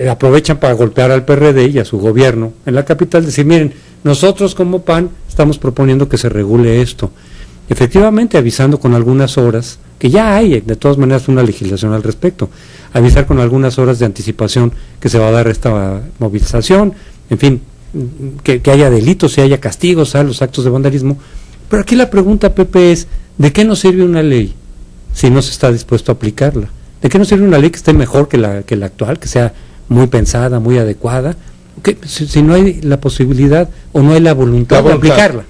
aprovechan para golpear al PRD y a su gobierno en la capital, decir, miren, nosotros como PAN estamos proponiendo que se regule esto, efectivamente avisando con algunas horas, que ya hay de todas maneras una legislación al respecto, avisar con algunas horas de anticipación que se va a dar esta movilización, en fin, que haya delitos y haya castigos a los actos de vandalismo. Pero aquí la pregunta, Pepe, es, ¿de qué nos sirve una ley si no se está dispuesto a aplicarla? ¿De qué nos sirve una ley que esté mejor que la actual, que sea muy pensada, muy adecuada, si no hay la posibilidad o no hay la voluntad de aplicarla?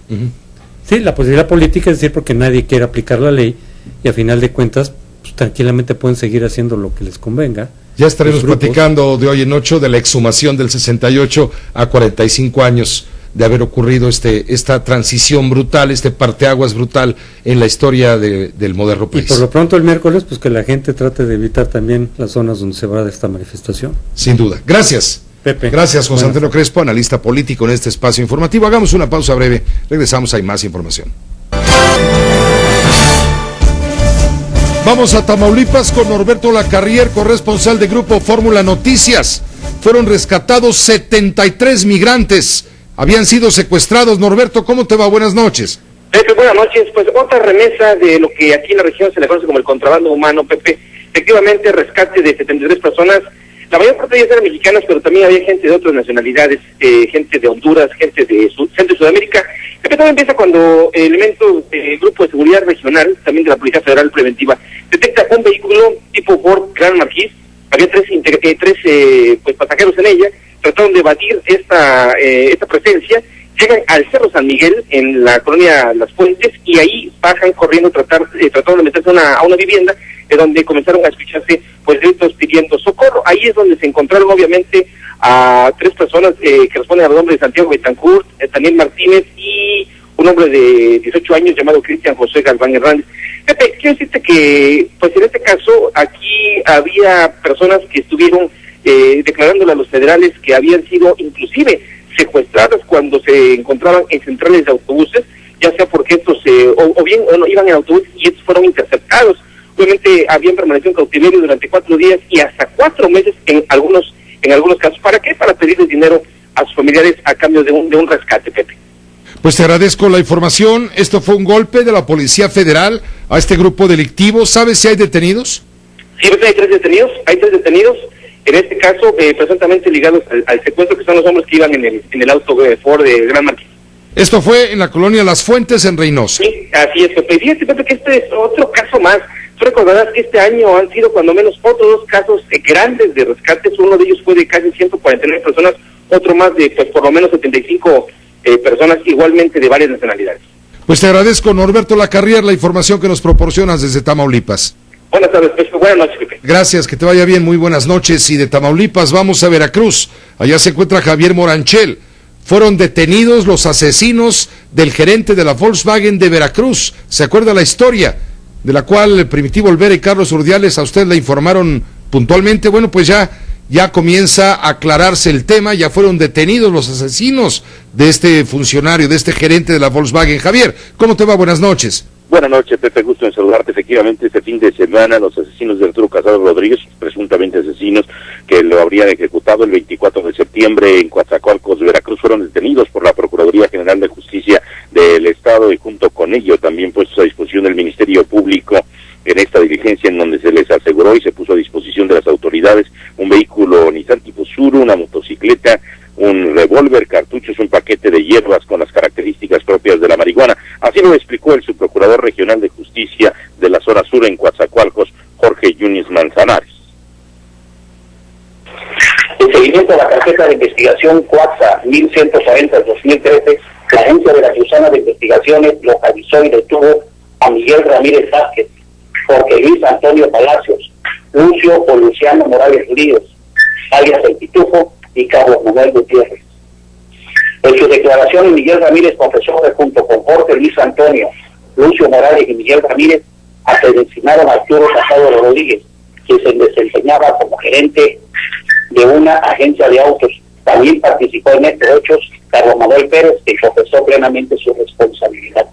Sí, la posibilidad política, es decir, porque nadie quiere aplicar la ley y a final de cuentas pues, tranquilamente pueden seguir haciendo lo que les convenga. Ya estaremos platicando de hoy en 8 de la exhumación del 68 a 45 años de haber ocurrido esta transición brutal, este parteaguas brutal en la historia del moderno país. Y por lo pronto el miércoles, pues que la gente trate de evitar también las zonas donde se va de esta manifestación. Sin duda. Gracias. Pepe. Gracias, José Antonio Crespo, analista político en este espacio informativo. Hagamos una pausa breve. Regresamos, hay más información. Vamos a Tamaulipas con Norberto Lacarrier, corresponsal de Grupo Fórmula Noticias. Fueron rescatados 73 migrantes. Habían sido secuestrados. Norberto, ¿cómo te va? Buenas noches. Pepe, buenas noches. Pues otra remesa de lo que aquí en la región se le conoce como el contrabando humano, Pepe. Efectivamente, rescate de 73 personas. La mayor parte de ellas eran mexicanas, pero también había gente de otras nacionalidades, gente de Honduras, gente de Sudamérica. Pepe, todo empieza cuando elementos del Grupo de Seguridad Regional, también de la Policía Federal Preventiva, detecta un vehículo tipo Ford Gran Marquis. Había tres pasajeros en ella. Trataron de evadir esta presencia, llegan al Cerro San Miguel, en la colonia Las Fuentes, y ahí bajan corriendo tratando de meterse a una vivienda, donde comenzaron a escucharse pues gritos pidiendo socorro. Ahí es donde se encontraron obviamente a 3 personas que responden al nombre de Santiago Betancourt, Daniel Martínez y un hombre de 18 años llamado Cristian José Galván Hernández. Pepe, quiero decirte que pues en este caso aquí había personas que estuvieron declarándole a los federales que habían sido inclusive secuestradas cuando se encontraban en centrales de autobuses, ya sea porque estos iban en autobús y estos fueron interceptados. Obviamente habían permanecido en cautiverio durante 4 días y hasta 4 meses en algunos casos. ¿Para qué? Para pedirles dinero a sus familiares a cambio de un rescate, Pepe. Pues te agradezco la información. Esto fue un golpe de la Policía Federal a este grupo delictivo. ¿Sabes si hay detenidos? Sí, hay 3 detenidos. En este caso, presuntamente ligados al secuestro, que son los hombres que iban en el auto Ford de Gran Marquis. Esto fue en la colonia Las Fuentes, en Reynosa. Sí, así es, Pepe. Fíjate, Pepe, que este es otro caso más. Tú recordarás que este año han sido cuando menos otros 2 casos grandes de rescates. Uno de ellos fue de casi 149 personas, otro más de pues por lo menos 75 personas, igualmente de varias nacionalidades. Pues te agradezco, Norberto Lacarrier, la información que nos proporcionas desde Tamaulipas. Buenas tardes, Pepe. Buenas noches, Pepe. Gracias, que te vaya bien, muy buenas noches. Y de Tamaulipas vamos a Veracruz. Allá se encuentra Javier Moranchel. Fueron detenidos los asesinos del gerente de la Volkswagen de Veracruz. ¿Se acuerda la historia? De la cual Primitivo Olvera y Carlos Urdiales a usted le informaron puntualmente. Bueno, pues ya comienza a aclararse el tema. Ya fueron detenidos los asesinos de este funcionario, de este gerente de la Volkswagen. Javier, ¿cómo te va? Buenas noches. Buenas noches, Pepe, gusto en saludarte. Efectivamente, este fin de semana los asesinos de Arturo Casado Rodríguez, presuntamente asesinos que lo habrían ejecutado el 24 de septiembre en Coatzacoalcos, Veracruz, fueron detenidos por la Procuraduría General de Justicia del Estado y junto con ello también puestos a disposición del Ministerio Público en esta diligencia en donde se les aseguró y se puso a disposición de las autoridades un vehículo Nissan tipo Tsuru, una motocicleta, un revólver, cartuchos, un paquete de hierbas con las características propias de la marihuana. Así lo explicó el subprocurador regional de justicia de la zona sur en Coatzacoalcos, Jorge Yunis Manzanares. En seguimiento a la carpeta de investigación Coatza 1140-2013, la Agencia Veracruzana de Investigaciones localizó y detuvo a Miguel Ramírez Vázquez, Jorge Luis Antonio Palacios, Lucio o Luciano Morales Ríos, alias El Pitufo, y Carlos Manuel Gutiérrez. En su declaración, Miguel Ramírez confesó que junto con Jorge Luis Antonio, Lucio Morales y Miguel Ramírez asesinaron a Arturo Casado Rodríguez, quien se desempeñaba como gerente de una agencia de autos. También participó en estos hechos Carlos Manuel Pérez, que confesó plenamente su responsabilidad.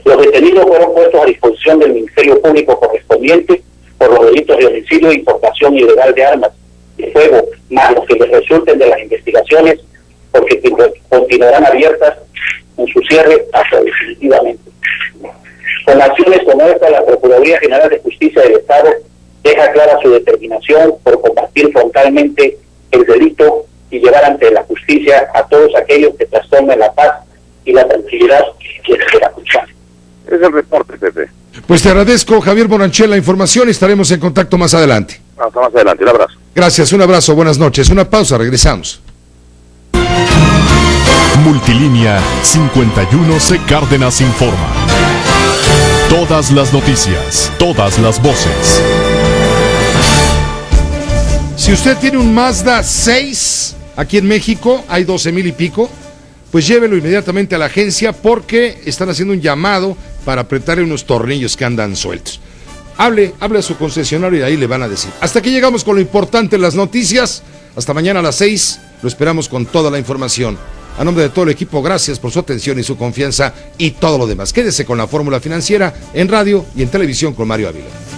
Los detenidos fueron puestos a disposición del Ministerio Público correspondiente por los delitos de homicidio e importación ilegal de armas de fuego, más los que les resulten de las investigaciones, porque continuarán abiertas en su cierre hasta definitivamente. Con acciones como esta, la Procuraduría General de Justicia del Estado deja clara su determinación por combatir frontalmente el delito y llevar ante la justicia a todos aquellos que trastornen la paz y la tranquilidad que se la escuchan. Es el reporte, Pepe. Pues te agradezco, Javier Moranchel, la información y estaremos en contacto más adelante. Hasta más adelante, un abrazo. Gracias, un abrazo, buenas noches. Una pausa, regresamos. Multilínea 51C Cárdenas informa. Todas las noticias, todas las voces. Si usted tiene un Mazda 6 aquí en México, hay 12,000 y pico, pues llévelo inmediatamente a la agencia porque están haciendo un llamado para apretarle unos tornillos que andan sueltos. Hable a su concesionario y ahí le van a decir. Hasta aquí llegamos con lo importante en las noticias. Hasta mañana a las 6, lo esperamos con toda la información. A nombre de todo el equipo, gracias por su atención y su confianza y todo lo demás. Quédese con la Fórmula Financiera en radio y en televisión con Mario Ávila.